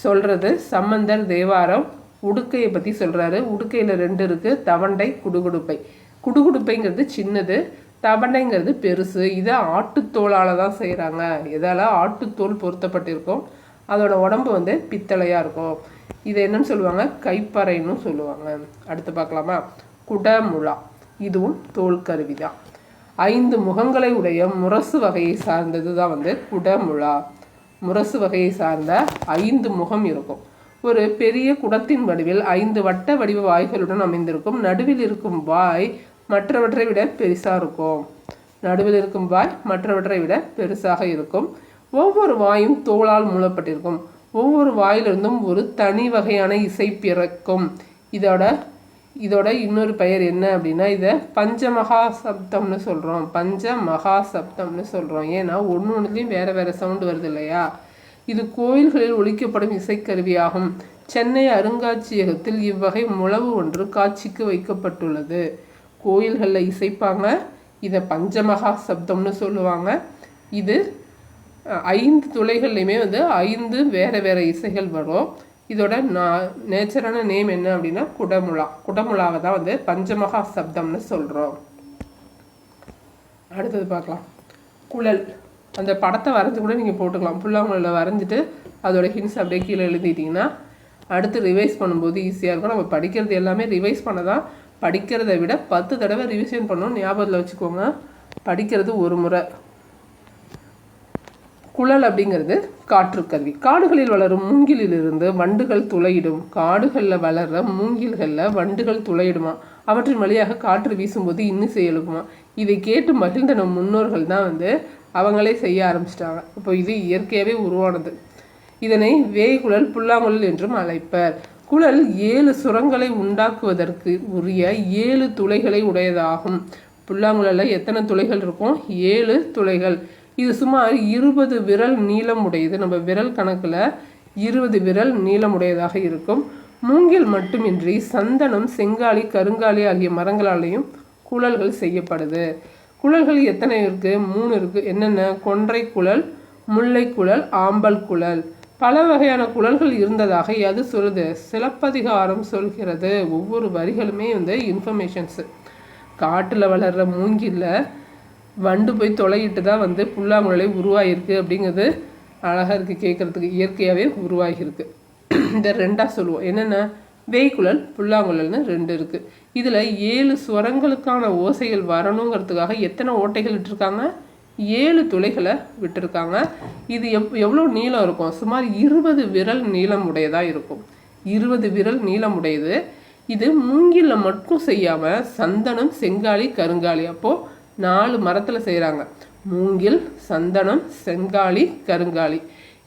சொல்கிறது சம்பந்தர் தேவாரம். உடுக்கையை பற்றி சொல்கிறாரு. உடுக்கையில் 2 இருக்குது, தவண்டை, குடுகுடுப்பை. குடுகுடுப்பைங்கிறது சின்னது, தவண்டைங்கிறது பெருசு. இதை ஆட்டுத்தோளால் தான் செய்கிறாங்க. இதால் ஆட்டுத்தோல் பொருத்தப்பட்டிருக்கும். அதோட உடம்பு வந்து பித்தளையாக இருக்கும். இதை என்னன்னு சொல்லுவாங்க? கைப்பறைன்னு சொல்லுவாங்க. அடுத்து பார்க்கலாமா? குடமுழா. இதுவும் தோல் கருவி தான். 5 முகங்களை உடைய முரசு வகையை சார்ந்தது தான் வந்து குடமுழா. முரசு வகையை சார்ந்த 5 முகம் இருக்கும். ஒரு பெரிய குடத்தின் வடிவில் 5 வட்ட வடிவ வாய்களுடன் அமைந்திருக்கும். நடுவில் இருக்கும் வாய் மற்றவற்றை விட பெருசாக இருக்கும். நடுவில் இருக்கும் வாய் மற்றவற்றை விட பெருசாக இருக்கும். ஒவ்வொரு வாயும் தோளால் மூடப்பட்டிருக்கும். ஒவ்வொரு வாயிலிருந்தும் ஒரு தனி வகையான இசை பிறக்கும். இதோட இன்னொரு பெயர் என்ன அப்படின்னா, இதை பஞ்சமகா சப்தம்னு சொல்கிறோம். பஞ்சமகா சப்தம்னு சொல்கிறோம். ஏன்னா ஒன்றுலையும் வேறு வேறு சவுண்டு வருது இல்லையா? இது கோயில்களில் ஒலிக்கப்படும் இசைக்கருவியாகும். சென்னை அருங்காட்சியகத்தில் இவ்வகை முழவு ஒன்று காட்சிக்கு வைக்கப்பட்டுள்ளது. கோயில்களில் இசைப்பாங்க. இதை பஞ்சமகா சப்தம்னு சொல்லுவாங்க. இது 5 துளைகள்லையுமே வந்து 5 வேறு வேறு இசைகள் வரும். இதோட நேச்சரான நேம் என்ன அப்படின்னா குடமுழா. குடமுழாவை தான் வந்து பஞ்சமகா சப்தம்னு சொல்கிறோம். அடுத்தது பார்க்கலாம். குழல். அந்த படத்தை வரைஞ்சி கூட நீங்கள் போட்டுக்கலாம். புல்லாங்குழலில் வரைஞ்சிட்டு அதோட ஹின்ஸ் அப்படியே கீழே எழுதிட்டிங்கன்னா அடுத்து ரிவைஸ் பண்ணும்போது ஈஸியாக இருக்கும். நம்ம படிக்கிறது எல்லாமே ரிவைஸ் பண்ண தான். படிக்கிறத விட 10 தடவை ரிவிஷன் பண்ணணும். ஞாபகத்தில் வச்சுக்கோங்க. படிக்கிறது ஒரு முறை. குழல் அப்படிங்கிறது காற்றுக்கருவி. காடுகளில் வளரும் மூங்கிலிலிருந்து வண்டுகள் துளையிடும். காடுகளில் வளர்கிற மூங்கில்களில் வண்டுகள் துளையிடுமா. அவற்றின் வழியாக காற்று வீசும்போது இன்னும் எழுப்புமா. இதை கேட்டு மகிழ்ந்த நம் முன்னோர்கள் தான் வந்து அவங்களே செய்ய ஆரம்பிச்சிட்டாங்க. இப்போ இது இயற்கையாகவே உருவானது. இதனை வேய்குழல், புல்லாங்குழல் என்றும் அழைப்பர். குழல் 7 சுரங்களை உண்டாக்குவதற்கு உரிய 7 துளைகளை உடையதாகும். புல்லாங்குழலில் எத்தனை துளைகள் இருக்கும்? 7 துளைகள். இது சுமார் 20 விரல் நீளம் உடையது. நம்ம விரல் கணக்கில் 20 விரல் நீளமுடையதாக இருக்கும். மூங்கில் மட்டுமின்றி சந்தனம், செங்காலி, கருங்காலி ஆகிய மரங்களாலேயும் குழல்கள் செய்யப்படுது. குழல்கள் எத்தனை இருக்குது? 3 இருக்குது. என்னென்ன? கொன்றை குழல், முல்லை குழல், ஆம்பல் குழல். பல வகையான குழல்கள் இருந்ததாக எது சொல்லுது? சிலப்பதிகாரம் சொல்கிறது. ஒவ்வொரு வரிகளுமே வந்து இன்ஃபர்மேஷன்ஸு. காட்டில் வளர்கிற மூங்கில்ல வண்டு போய் தொலையிட்டு தான் வந்து புல்லாங்குழலை உருவாகிருக்கு அப்படிங்கிறது அழகாக இருக்குது கேட்குறதுக்கு. இயற்கையாகவே உருவாகிருக்கு. இந்த 2ஆக சொல்லுவோம். என்னென்ன? வேய்குழல், புல்லாங்குழல்னு 2 இருக்குது. இதில் 7 ஸ்வரங்களுக்கான ஓசைகள் வரணுங்கிறதுக்காக எத்தனை ஓட்டைகள் விட்டுருக்காங்க? 7 துளைகளை விட்டுருக்காங்க. இது எவ்வளோ நீளம் இருக்கும்? சுமார் 20 விரல் நீளம் உடையதாக இருக்கும். 20 விரல் நீளம் உடையது. இது மூங்கில்ல மட்டும் செய்யாமல் சந்தனம், செங்காலி, கருங்காலி, அப்போது 4 மரத்தில் செய்கிறாங்க. மூங்கில், சந்தனம், செங்காலி, கருங்காலி.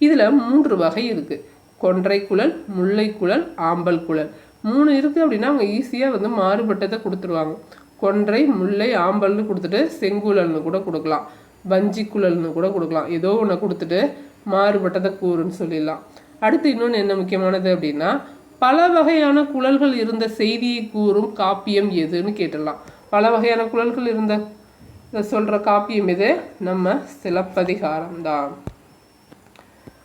இதில் 3 வகை இருக்குது. கொன்றை குழல், முல்லை குழல், ஆம்பல் குழல். 3 இருக்குது அப்படின்னா அவங்க ஈஸியாக வந்து மாறுபட்டதை கொடுத்துருவாங்க. கொன்றை, முல்லை, ஆம்பல்னு கொடுத்துட்டு செங்குழல்னு கூட கொடுக்கலாம், வஞ்சி குழல்னு கூட கொடுக்கலாம். ஏதோ ஒன்று கொடுத்துட்டு மாறுபட்டதை கூறுன்னு சொல்லிடலாம். அடுத்து இன்னொன்று என்ன முக்கியமானது அப்படின்னா, பல வகையான குழல்கள் இருந்த செய்தியை கூறும் காப்பியம் எதுன்னு கேட்டுடலாம். பல வகையான குழல்கள் இருந்த சொல்கிற காப்பியம் எது? நம்ம சிலப்பதிகாரம் தான்.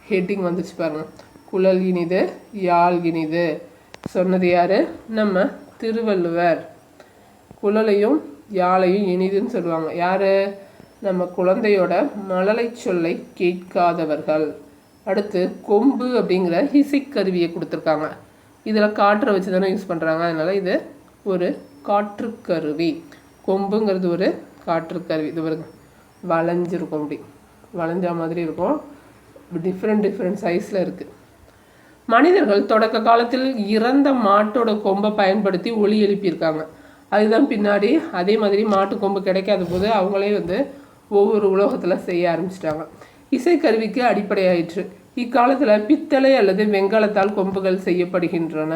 ஹெட்டிங் வந்துச்சு பாருங்க. குழல் இனிது, யாழ் இனிது. சொன்னது யார்? நம்ம திருவள்ளுவர். குழலையும் யாழையும் இனிதுன்னு சொல்லுவாங்க. யார்? நம்ம குழந்தையோட மழலை சொல்லை கேட்காதவர்கள். அடுத்து கொம்பு அப்படிங்கிற இசைக்கருவியை கொடுத்துருக்காங்க. இதில் காற்றை வச்சு தானே யூஸ் பண்ணுறாங்க. அதனால் இது ஒரு காற்றுக்கருவி. கொம்புங்கிறது ஒரு காற்றுக்கருவி. இது வருங்க, வளைஞ்சிருக்கும். அப்படி வளைஞ்சா மாதிரி இருக்கும். டிஃப்ரெண்ட் சைஸில் இருக்குது. மனிதர்கள் தொடக்க காலத்தில் இறந்த மாட்டோட கொம்பை பயன்படுத்தி ஒலி எழுப்பியிருக்காங்க. அதுதான் பின்னாடி அதே மாதிரி மாட்டு கொம்பு கிடைக்காத போது அவங்களே வந்து ஒவ்வொரு உலோகத்தில் செய்ய ஆரம்பிச்சிட்டாங்க. இசைக்கருவிக்கு அடிப்படையாயிற்று. இக்காலத்தில் பித்தளை அல்லது வெண்கலத்தால் கொம்புகள் செய்யப்படுகின்றன.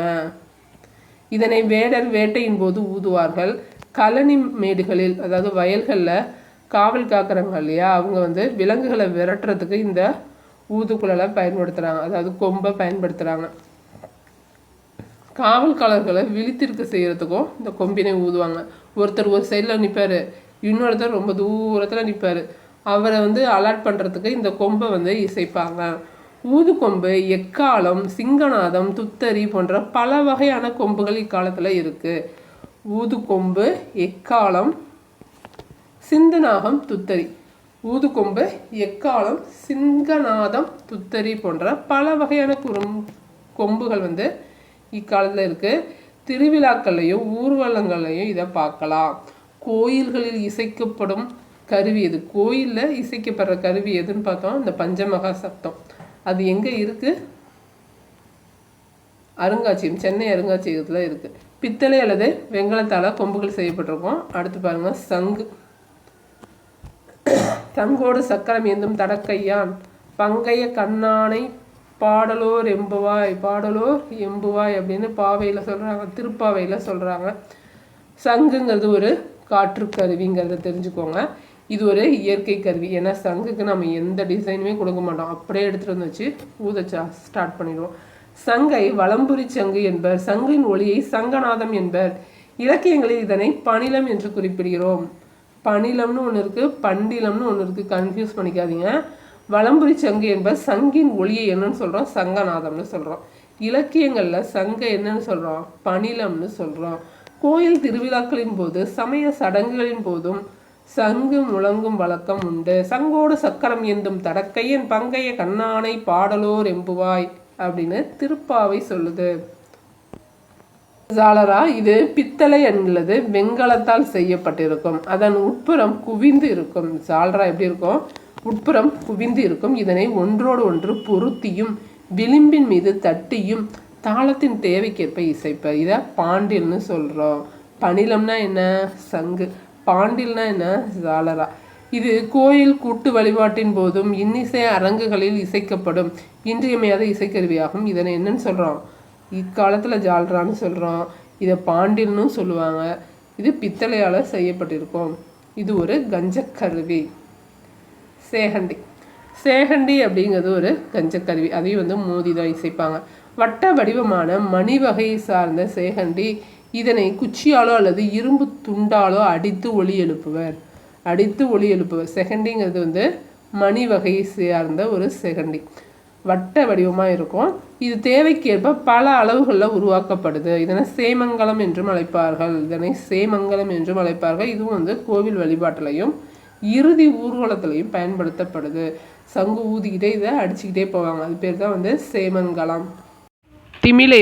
இதனை வேடர் வேட்டையின் போது ஊதுவார்கள். கழனி மேடுகளில், அதாவது வயல்களில் காவல் காக்குறாங்க இல்லையா, அவங்க வந்து விலங்குகளை விரட்டுறதுக்கு இந்த ஊதுகுழலை பயன்படுத்துகிறாங்க, அதாவது கொம்பை பயன்படுத்துகிறாங்க. காவல்காரர்களை விழித்திருக்க செய்கிறதுக்கும் இந்த கொம்பினை ஊதுவாங்க. ஒருத்தர் ஒரு சைடில் நிற்பார், இன்னொருத்தர் ரொம்ப தூரத்தில் நிற்பார். அவரை வந்து அலர்ட் பண்ணுறதுக்கு இந்த கொம்பை வந்து இசைப்பாங்க. ஊதுகொம்பு, எக்காலம், சிங்கநாதம், துத்தரி போன்ற பல வகையான கொம்புகள் இக்காலத்தில் இருக்குது. ஊதுகொம்பு, எக்காலம், சிந்துநாகம், துத்தரி. ஊதுகொம்பு, எக்காலம், சிங்கநாதம், துத்தரி போன்ற பல வகையான கொம்புகள் இக்காலத்தில் இருக்குது. திருவிழாக்கள்லையும் ஊர்வலங்கள்லையும் இதை பார்க்கலாம். கோயில்களில் இசைக்கப்படும் கருவி எது? கோயிலில் இசைக்கப்படுற கருவி எதுன்னு பார்த்தோம், இந்த பஞ்சமகா சப்தம். அது எங்கே இருக்குது? அருங்காட்சியகம், சென்னை அருங்காட்சியகத்தில் இருக்குது. பித்தளை அல்லது வெங்கலத்தால் கொம்புகள் செய்யப்பட்டிருக்கும். அடுத்து பாருங்கள், சங்கு. சங்கோடு சக்கரம் ஏந்தும் தடக்கையான் பங்கைய கண்ணானை பாடலோர் எம்புவாய், பாடலோர் எம்புவாய் அப்படின்னு பாவையில் சொல்கிறாங்க, திருப்பாவையில் சொல்கிறாங்க. சங்குங்கிறது ஒரு காற்று கருவிங்கிறத தெரிஞ்சுக்கோங்க. இது ஒரு இயற்கை கருவி. ஏன்னா சங்குக்கு நம்ம எந்த டிசைனுமே கொடுக்க மாட்டோம், அப்படியே எடுத்துகிட்டு வந்து வச்சு ஊதச்சா ஸ்டார்ட் பண்ணிடுவோம். சங்கை வலம்புரி சங்கு என்பர், சங்கின் ஒளியை சங்கநாதம் என்பர். இலக்கியங்களில் இதனை பணிலம் என்று குறிப்பிடுகிறோம். பணிலம்னு ஒன்று இருக்குது, பண்டிலம்னு ஒன்று இருக்குது, கன்ஃபியூஸ் பண்ணிக்காதீங்க. வலம்புரி சங்கு என்பர் சங்கின் ஒளியை என்னன்னு சொல்கிறோம்? சங்கநாதம்னு சொல்கிறோம். இலக்கியங்களில் சங்கை என்னன்னு சொல்கிறோம்? பணிலம்னு சொல்கிறோம். கோயில் திருவிழாக்களின் போது, சமய சடங்குகளின் போதும் சங்கு முழங்கும் வழக்கம் உண்டு. சங்கோடு சக்கரம் ஏந்தும் தடக்கையன் பங்கைய கண்ணானை பாடலோர் எம்புவாய் அப்படின்னு திருப்பாவை சொல்லுது. ஜாலரா இது பித்தளை அல்லது வெண்கலத்தால் செய்யப்பட்டிருக்கும். அதன் உட்புறம் குவிந்து இருக்கும். ஜாலரா எப்படி இருக்கும்? உட்புறம் குவிந்து இருக்கும். இதனை ஒன்றோடு ஒன்று பொருத்தியும் விளிம்பின் மீது தட்டியும் தாளத்தின் தேவைக்கேற்ப இசைப்பர். இதை பாண்டில்னு சொல்கிறோம். பணிலம்னா என்ன? சங்கு. பாண்டில்னா என்ன? ஜாலரா. இது கோயில் கூட்டு வழிபாட்டின் போதும் இன்னிசை அரங்குகளில் இசைக்கப்படும் இன்றியமையாத இசைக்கருவியாகும். இதனை என்னன்னு சொல்கிறோம்? இக்காலத்தில் ஜாலரான்னு சொல்கிறோம். இதை பாண்டில்னு சொல்லுவாங்க. இது பித்தளையால் செய்யப்பட்டிருக்கும். இது ஒரு கஞ்சக்கருவி. சேகண்டி. சேகண்டி அப்படிங்கிறது ஒரு கஞ்சக்கருவி. அதையும் மோதி தான் இசைப்பாங்க. வட்ட வடிவமான மணி வகையை சார்ந்த சேகண்டி இதனை குச்சியாலோ அல்லது இரும்பு துண்டாலோ அடித்து ஒலி எழுப்புவர். செகண்டிங்கிறது மணி வகையை சார்ந்த ஒரு செகண்டி. வட்ட வடிவமாக இருக்கும். இது தேவைக்கேற்ப பல அளவுகளில் உருவாக்கப்படுது. இதனை சேமங்கலம் என்றும் அழைப்பார்கள். இதுவும் கோவில் வழிபாட்டிலையும் இறுதி ஊர்வலத்திலையும் பயன்படுத்தப்படுது. சங்கு ஊதிக்கிட்டே இதை அடிச்சுக்கிட்டே போவாங்க. அது பேர் தான் சேமங்கலம். திமிலை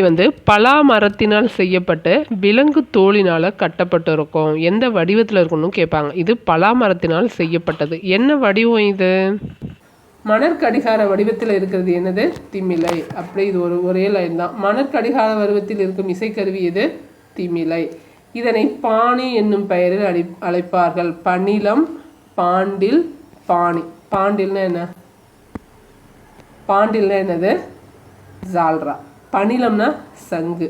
பலா மரத்தினால் செய்யப்பட்டு விலங்கு தோலினால் கட்டப்பட்டு இருக்கும். எந்த வடிவத்தில் இருக்கணும்னு கேட்பாங்க. இது பலா மரத்தினால் செய்யப்பட்டது. என்ன வடிவம் இது? மணற்கடிகார வடிவத்தில் இருக்கிறது என்னது? திமிலை. அப்படி இது ஒரே லைன் தான். மணற்கடிகார வடிவத்தில் இருக்கும் இசைக்கருவி இது திமிலை. இதனை பாணி என்னும் பெயரில் அழைப்பார்கள். பணிலம், பாண்டில், பாணி. பாண்டில்னா என்னது? ஜால்ரா. பணிலம்னா சங்கு,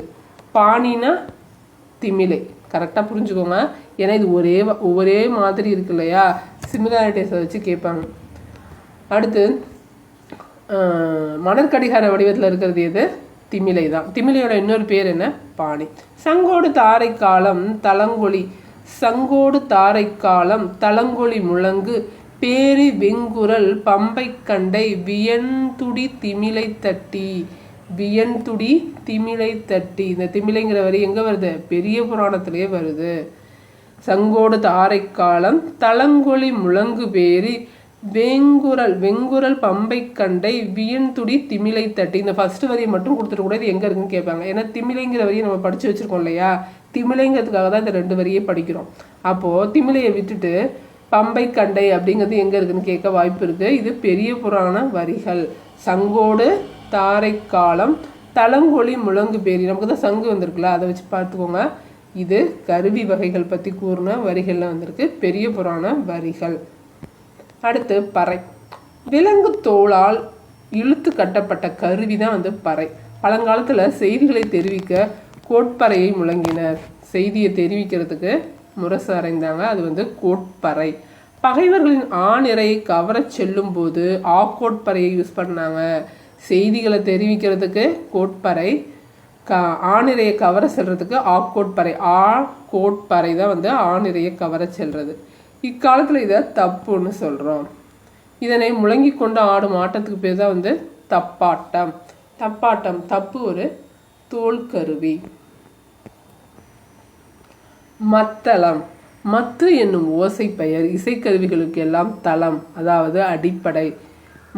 பாணினா திமிலை. கரெக்டாக புரிஞ்சுக்கோங்க. ஏன்னா இது ஒரே மாதிரி இருக்கு இல்லையா, சிமிலாரிட்டிஸை வச்சு கேட்பாங்க. அடுத்து மணற்கடிகார வடிவத்தில் இருக்கிறது எது? திமிலை தான். திமிலையோட இன்னொரு பேர் என்ன? பாணி. சங்கோடு தாரைக்காலம் தலங்கொலி முழங்கு பேரி வெங்குரல் பம்பை கண்டை வியன்துடி திமிலை தட்டி. இந்த திமிலைங்கிற வரி எங்கே வருது? பெரிய புராணத்திலே வருது. சங்கோடு தாரைக்காலம் தலங்கொலி முழங்கு பேரி வெங்குரல் பம்பை கண்டை வியன்துடி திமிலை தட்டி. இந்த ஃபர்ஸ்ட் வரியை மட்டும் கொடுத்துட்டு கூட இது எங்கே இருக்குன்னு கேட்பாங்க. ஏன்னா திமிலைங்கிற வரியை நம்ம படித்து வச்சுருக்கோம் இல்லையா, திமிலைங்கிறதுக்காக தான் இந்த 2 வரியை படிக்கிறோம். அப்போது திமிலையை விட்டுட்டு பம்பை கண்டை அப்படிங்கிறது எங்கே இருக்குன்னு கேட்க வாய்ப்பு இருக்குது. இது பெரிய புராண வரிகள். சங்கோடு தாரைக்காலம் தலங்கொலி முழங்கு பேரி. நமக்கு தான் சங்கு வந்திருக்குல்ல, அதை வச்சு பார்த்துக்கோங்க. இது கருவி வகைகள் பற்றி கூறின வரிகளில் வந்திருக்கு, பெரிய புராண வரிகள். அடுத்து பறை. விலங்கு தோளால் இழுத்து கட்டப்பட்ட கருவி தான் பறை. பழங்காலத்தில் செய்திகளை தெரிவிக்க கோட்பறையை முழங்கினர். செய்தியை தெரிவிக்கிறதுக்கு முரசு அறைந்தாங்க. அது கோட்பறை. பகைவர்களின் ஆணிறையை கவரச் செல்லும் போது கோட்பறையை யூஸ் பண்ணாங்க. செய்திகளை தெரிவிக்கிறதுக்கு கோட்பறை, ஆணிறையை கவர செல்றதுக்கு கோட்பறை. கோட்பறை தான் ஆணிறையை கவர செல்றது. இக்காலத்தில் இதை தப்புன்னு சொல்கிறோம். இதனை முழங்கி கொண்டு ஆடும் ஆட்டத்துக்கு பேர் தான் தப்பாட்டம். தப்பாட்டம் தப்பு ஒரு தோல் கருவி. மத்தளம். மத்து என்னும் ஓசை பெயர் இசைக்கருவிகளுக்கு எல்லாம் தளம், அதாவது அடிப்படை.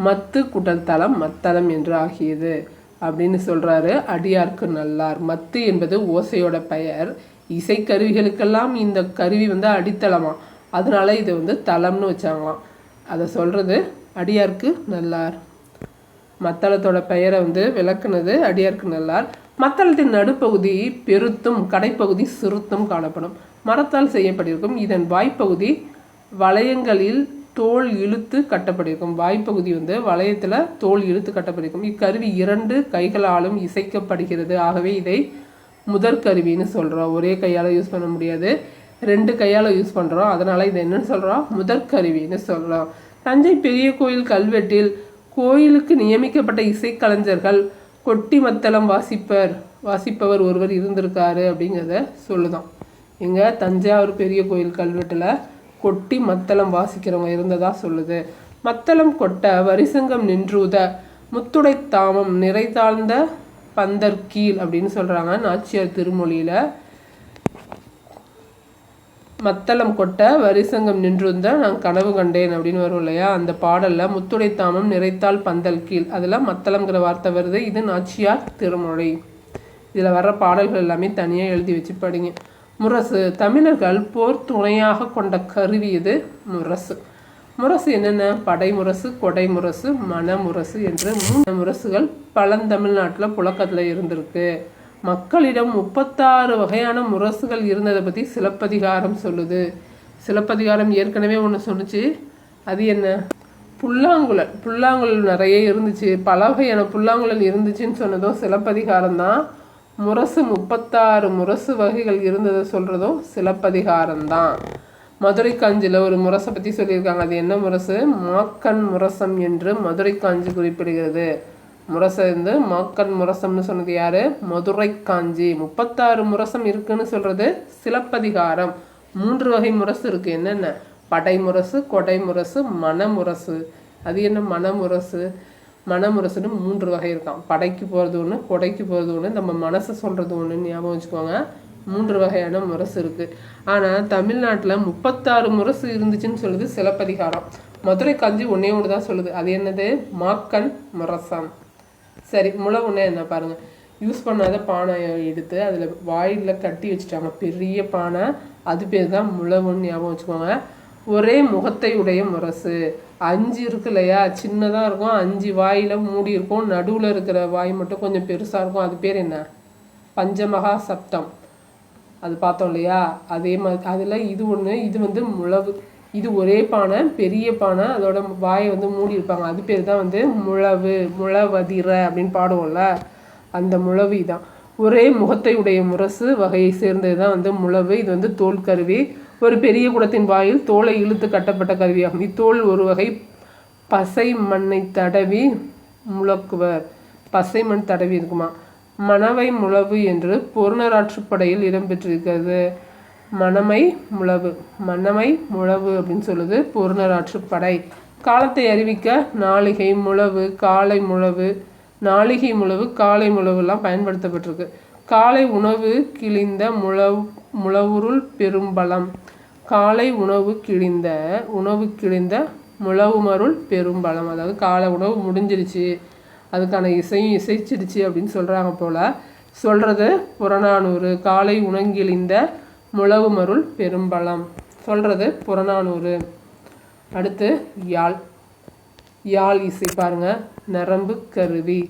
மத்து குட்டல் தளம் மத்தளம் என்று ஆகியது அப்படின்னு சொல்றாரு அடியார்க்கு நல்லார். மத்து என்பது ஓசையோட பெயர், இசைக்கருவிகளுக்கெல்லாம் இந்த கருவி அடித்தளமா, அதனால இது தளம்னு வச்சாங்களாம். அதை சொல்றது அடியார்க்கு நல்லார். மத்தளத்தோட பெயரை விளக்குனது அடியார்க்கு நல்லார். மத்தளத்தின் நடுப்பகுதி பெருத்தும் கடைப்பகுதி சிறுத்தும் காணப்படும். மரத்தால் செய்யப்பட்டிருக்கும். இதன் வாய்ப்பகுதி வளையங்களில் தோல் இழுத்து கட்டப்பட்டிருக்கும். வாய்ப்பகுதி வளையத்தில் தோல் இழுத்து கட்டப்பட்டிருக்கும். இக்கருவி 2 கைகளாலும் இசைக்கப்படுகிறது. ஆகவே இதை முதற்கருவின்னு சொல்கிறோம். ஒரே கையால் யூஸ் பண்ண முடியாது, 2 கையால் யூஸ் பண்ணுறோம். அதனால் இதை என்னன்னு சொல்கிறோம்? முதற்கருவின்னு சொல்கிறோம். தஞ்சை பெரிய கோயில் கல்வெட்டில் கோயிலுக்கு நியமிக்கப்பட்ட இசைக்கலைஞர்கள் கொட்டி மத்தளம் வாசிப்பவர் ஒருவர் இருந்திருக்காரு அப்படிங்கிறத சொல்லுதான். எங்கள் தஞ்சாவூர் பெரிய கோயில் கல்வெட்டில் கொட்டி மத்தளம் வாசிக்கிறவங்க இருந்ததா சொல்லுது. மத்தளம் கொட்ட வரிசங்கம் நின்றூத முத்துடை தாமம் நிறை தாழ்ந்த பந்தர் கீழ் அப்படின்னு சொல்கிறாங்க நாச்சியார் திருமொழியில். மத்தளம் கொட்ட வரிசங்கம் நின்றுந்த நான் கனவு கண்டேன் அப்படின்னு வரும் இல்லையா, அந்த பாடலில் முத்துடை தாமம் நிறைத்தால் பந்தல் கீழ், அதில் மத்தளம்ங்கிற வார்த்தை வருது. இது நாச்சியார் திருமொழி. இதில் வர்ற பாடல்கள் எல்லாமே தனியாக எழுதி வச்சு படிங்க. முரசு. தமிழர்கள் போர் துணையாக கொண்ட கருவி இது முரசு. முரசு என்னென்ன? படை முரசு, கொடை முரசு, மணமுரசு என்று 3 முரசுகள் பழந்தமிழ்நாட்டில் புழக்கத்தில் இருந்திருக்கு. மக்களிடம் 36 வகையான முரசுகள் இருந்ததை பற்றி சிலப்பதிகாரம் சொல்லுது. சிலப்பதிகாரம் ஏற்கனவே ஒன்று சொன்னிச்சு. அது என்ன? புல்லாங்குழல். புல்லாங்குழல் நிறைய இருந்துச்சு, பல வகையான புல்லாங்குழல் இருந்துச்சுன்னு சொன்னதும் சிலப்பதிகாரம் தான். முரசு 36 முரசு வகைகள் இருந்ததை சொல்கிறதும் சிலப்பதிகாரம்தான். மதுரை காஞ்சியில் ஒரு முரசை பற்றி சொல்லியிருக்காங்க. அது என்ன முரசு? மாக்கண் முரசம் என்று மதுரை காஞ்சி குறிப்பிடுகிறது. முரசை மாக்கண் முரசம்னு சொன்னது யாரு? மதுரை காஞ்சி. 36 முரசம் இருக்குன்னு சொல்கிறது சிலப்பதிகாரம். 3 வகை முரசு இருக்குது. என்னென்ன? படை முரசு, கொடை முரசு, மணமுரசு. அது என்ன மணமுரசு? மணமுரசுன்னு 3 வகை இருக்கான். படைக்கு போகிறது ஒன்று, கொடைக்கு போகிறது ஒன்று, நம்ம மனசை சொல்கிறது ஒன்றுன்னு ஞாபகம் வச்சுக்கோங்க. 3 வகையான முரசு இருக்குது. ஆனால் தமிழ்நாட்டில் 36 முரசு இருந்துச்சுன்னு சொல்லுது சிலப்பதிகாரம். மதுரை காஞ்சி ஒன்றே ஒன்று தான் சொல்லுது. அது என்னது? மாக்கண் முரசம். சரி, முழவுன்னா என்ன பாருங்கள். யூஸ் பண்ணாத பானை எடுத்து அதில் வாயில் கட்டி வச்சுட்டாங்க, பெரிய பானை. அது பேர் தான் முழவுன்னு ஞாபகம் வச்சுக்கோங்க. ஒரே முகத்தை உடைய முரசு. 5 இருக்கு இல்லையா, சின்னதாக இருக்கும், 5 வாயில் மூடி இருக்கும், நடுவில் இருக்கிற வாய் மட்டும் கொஞ்சம் பெருசாக இருக்கும். அது பேர் என்ன? பஞ்சமகா சப்தம். அது பார்த்தோம் இல்லையா? அதே மாதிரி அதில் இது ஒன்று. இது முழவு. இது ஒரே பானை, பெரிய பானை, அதோட வாயை மூடி இருப்பாங்க. அது பேர் தான் முழவு. முழவதிர அப்படின்னு பாடுவோம்ல, அந்த முழவு தான். ஒரே முகத்தை உடைய முரசு வகையை சேர்ந்தது தான் முழவு. இது தோல் கருவி. ஒரு பெரிய குடத்தின் வாயில் தோலை இழுத்து கட்டப்பட்ட கருவியாகும். இத்தோல் ஒரு வகை பசை மண்ணை தடவி முழக்குவர். பசை மண் தடவி இருக்குமா. மணவை முழவு என்று பொருணராற்றுப்படையில் இடம்பெற்றிருக்கிறது. மணமை முழவு, மணமை முழவு அப்படின்னு சொல்லுது பொருணராற்றுப்படை. காலத்தை அறிவிக்க நாளிகை முழவு, காலை முழவு, நாளிகை முழவு, காலை முழவுலாம் பயன்படுத்தப்பட்டிருக்கு. காலை உணவு கிழிந்த முழவுருள் பெரும்பலம். காலை உணவு கிழிந்த முழவுமருள் பெரும்பலம். அதாவது காலை உணவு முடிஞ்சிருச்சு, அதுக்கான இசையும் இசைச்சிருச்சு அப்படின்னு சொல்கிறாங்க போல். சொல்கிறது புறநானூறு. காலை உணங்கிழிந்த முழவுமருள் பெரும்பலம் சொல்கிறது புறநானூறு. அடுத்து யாழ். யாழ் இசை பாருங்கள். நரம்பு கருவி.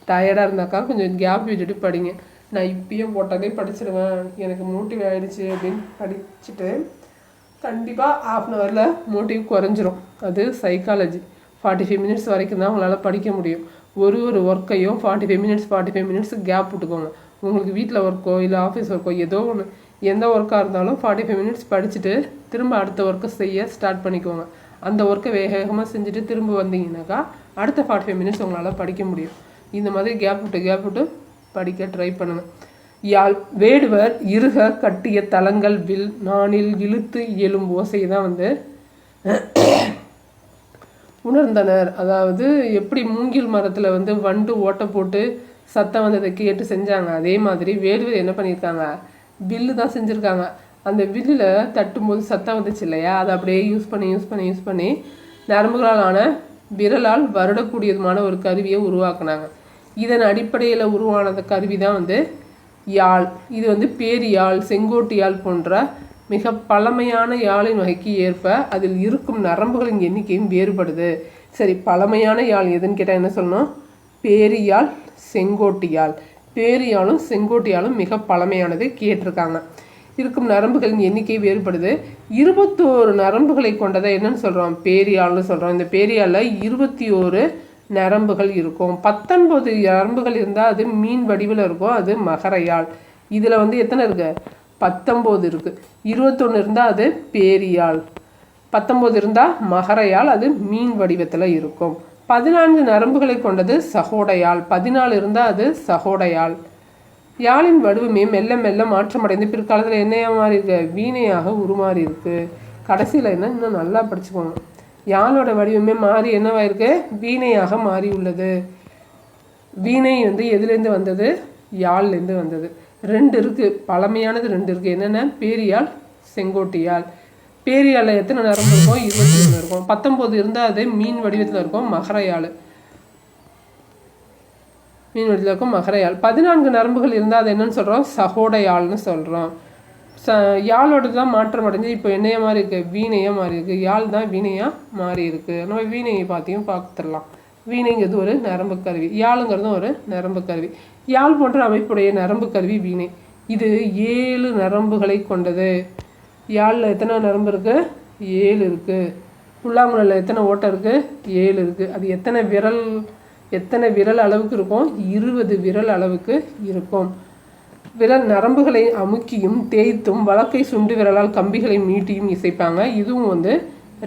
டயர்டாக இருந்தாக்கா கொஞ்சம் கேப் விட்டுட்டு படிங்க. நான் இப்பயும் போட்டதே படிச்சிடுவேன், எனக்கு மோட்டிவ் ஆகிடுச்சு அப்படின்னு படிச்சுட்டு கண்டிப்பாக 1/2 ஹவரில் மோட்டிவ் குறைஞ்சிரும். அது சைக்காலஜி. 45 மினிட்ஸ் வரைக்கும் தான் உங்களால் படிக்க முடியும். ஒரு ஒர்க்கையும் 45 மினிட்ஸ் கேப் விட்டுக்கோங்க. உங்களுக்கு வீட்டில் ஒர்க்கோ இல்லை ஆஃபீஸ் ஒர்க்கோ ஏதோ ஒன்று, எந்த ஒர்க்காக இருந்தாலும் 45 மினிட்ஸ் படிச்சுட்டு திரும்ப அடுத்த ஒர்க்கை செய்ய ஸ்டார்ட் பண்ணிக்கோங்க. அந்த ஒர்க்கை வேகமாக செஞ்சுட்டு திரும்ப வந்தீங்கன்னாக்கா அடுத்த 45 மினிட்ஸ் உங்களால் படிக்க முடியும். இந்த மாதிரி கேப் விட்டு படிக்க ட்ரை பண்ணுங்கள். யாழ். வேடுவர் இருக கட்டிய தலங்கள் வில் நானில் இழுத்து இயலும் ஓசை தான் உணர்ந்தனர். அதாவது எப்படி மூங்கில் மரத்தில் வந்து வண்டு ஓட்டை போட்டு சத்தம் வந்ததை கேட்டு செஞ்சாங்க, அதே மாதிரி வேடுவர் என்ன பண்ணியிருக்காங்க, வில்லு தான் செஞ்சுருக்காங்க. அந்த வில்லில் தட்டும்போது சத்தம் வந்துச்சு இல்லையா, அதை அப்படியே யூஸ் பண்ணி நரம்புகளால் ஆன விரலால் வருடக்கூடியதுமான ஒரு கருவியை உருவாக்குனாங்க. இதன் அடிப்படையில் உருவானது கருவி தான் வந்து யாழ். இது வந்து பேரியாழ், செங்கோட்டு யாழ் போன்ற மிக பழமையான யாழின் வகைக்கு ஏற்ப அதில் இருக்கும் நரம்புகளின் எண்ணிக்கையும் வேறுபடுது. சரி, பழமையான யாழ் எதுன்னு கேட்டால் என்ன சொல்லணும், பேரியாழ், செங்கோட்டு யாழ். பேரியாழும் செங்கோட்டு யாழும் மிக பழமையானது கேட்டிருக்காங்க. இருக்கும் நரம்புகளின் எண்ணிக்கை வேறுபடுது. 21 நரம்புகளை கொண்டதை என்னன்னு சொல்கிறோம், பேரியாழ்னு சொல்கிறோம். இந்த பேரியாழில் 21 நரம்புகள் இருக்கும். 19 நரம்புகள் இருந்தால் அது மீன் வடிவில் இருக்கும், அது மகரையாழ். இதில் வந்து எத்தனை இருக்கு, 19 இருக்குது. 21 இருந்தால் அது பேரியாழ், 19 இருந்தால் மகரையாழ், அது மீன் வடிவத்தில் இருக்கும். 14 நரம்புகளை கொண்டது சகோடையாழ், 14 இருந்தால் அது சகோடையாழ். யாழின் வடிவமே மெல்ல மெல்ல மாற்றமடைந்து பிற்காலத்தில் என்னையா மாறி இருக்கு, வீணையாக உருமாறி இருக்கு. கடைசியில் என்ன, இன்னும் நல்லா படிச்சுக்கோங்க, யாழோட வடிவமே மாறி என்னவாயிருக்கு, வீணையாக மாறி உள்ளது. வீணை வந்து எதுலேருந்து வந்தது, யாழ்லேருந்து வந்தது. 2 இருக்குது, பழமையானது 2 இருக்குது. என்னென்ன, பேரியாழ், செங்கோட்டு யாழ். பேரியாழில் எத்தனை நரம்பு இருக்கும், 21 இருக்கும். 19 இருந்தால் அது மீன் வடிவத்தில் இருக்கும், மகரையாழ். மீன் வடிவத்தில் இருக்கும் மகரையாழ். 14 நரம்புகள் இருந்தால் அது என்னன்னு சொல்கிறோம், சகோடையாழ்னு சொல்கிறோம். யாழோட தான் மாற்றம் அடைஞ்சு இப்போ என்னையா மாறி இருக்குது, வீணையாக மாறி இருக்குது. யாழ் தான் வீணையாக மாறி இருக்குது. நம்ம வீணையை பார்த்துடலாம். வீணைங்கிறது ஒரு நரம்பு கருவி, யாழுங்கிறதும் ஒரு நரம்பு கருவி. யாழ் போன்ற அமைப்புடைய நரம்பு கருவி வீணை. இது 7 நரம்புகளை கொண்டது. யாழில் எத்தனை நரம்பு இருக்குது, 7 இருக்குது. புல்லாங்குழலில் எத்தனை ஓட்டை இருக்குது, 7 இருக்குது. அது எத்தனை விரல் அளவுக்கு இருக்கும், 20 விரல் அளவுக்கு இருக்கும். விரல் நரம்புகளை அமுக்கியும் தேய்த்தும் வலக்கை சுண்டு விரலால் கம்பிகளை மீட்டியும் இசைப்பாங்க. இதுவும் வந்து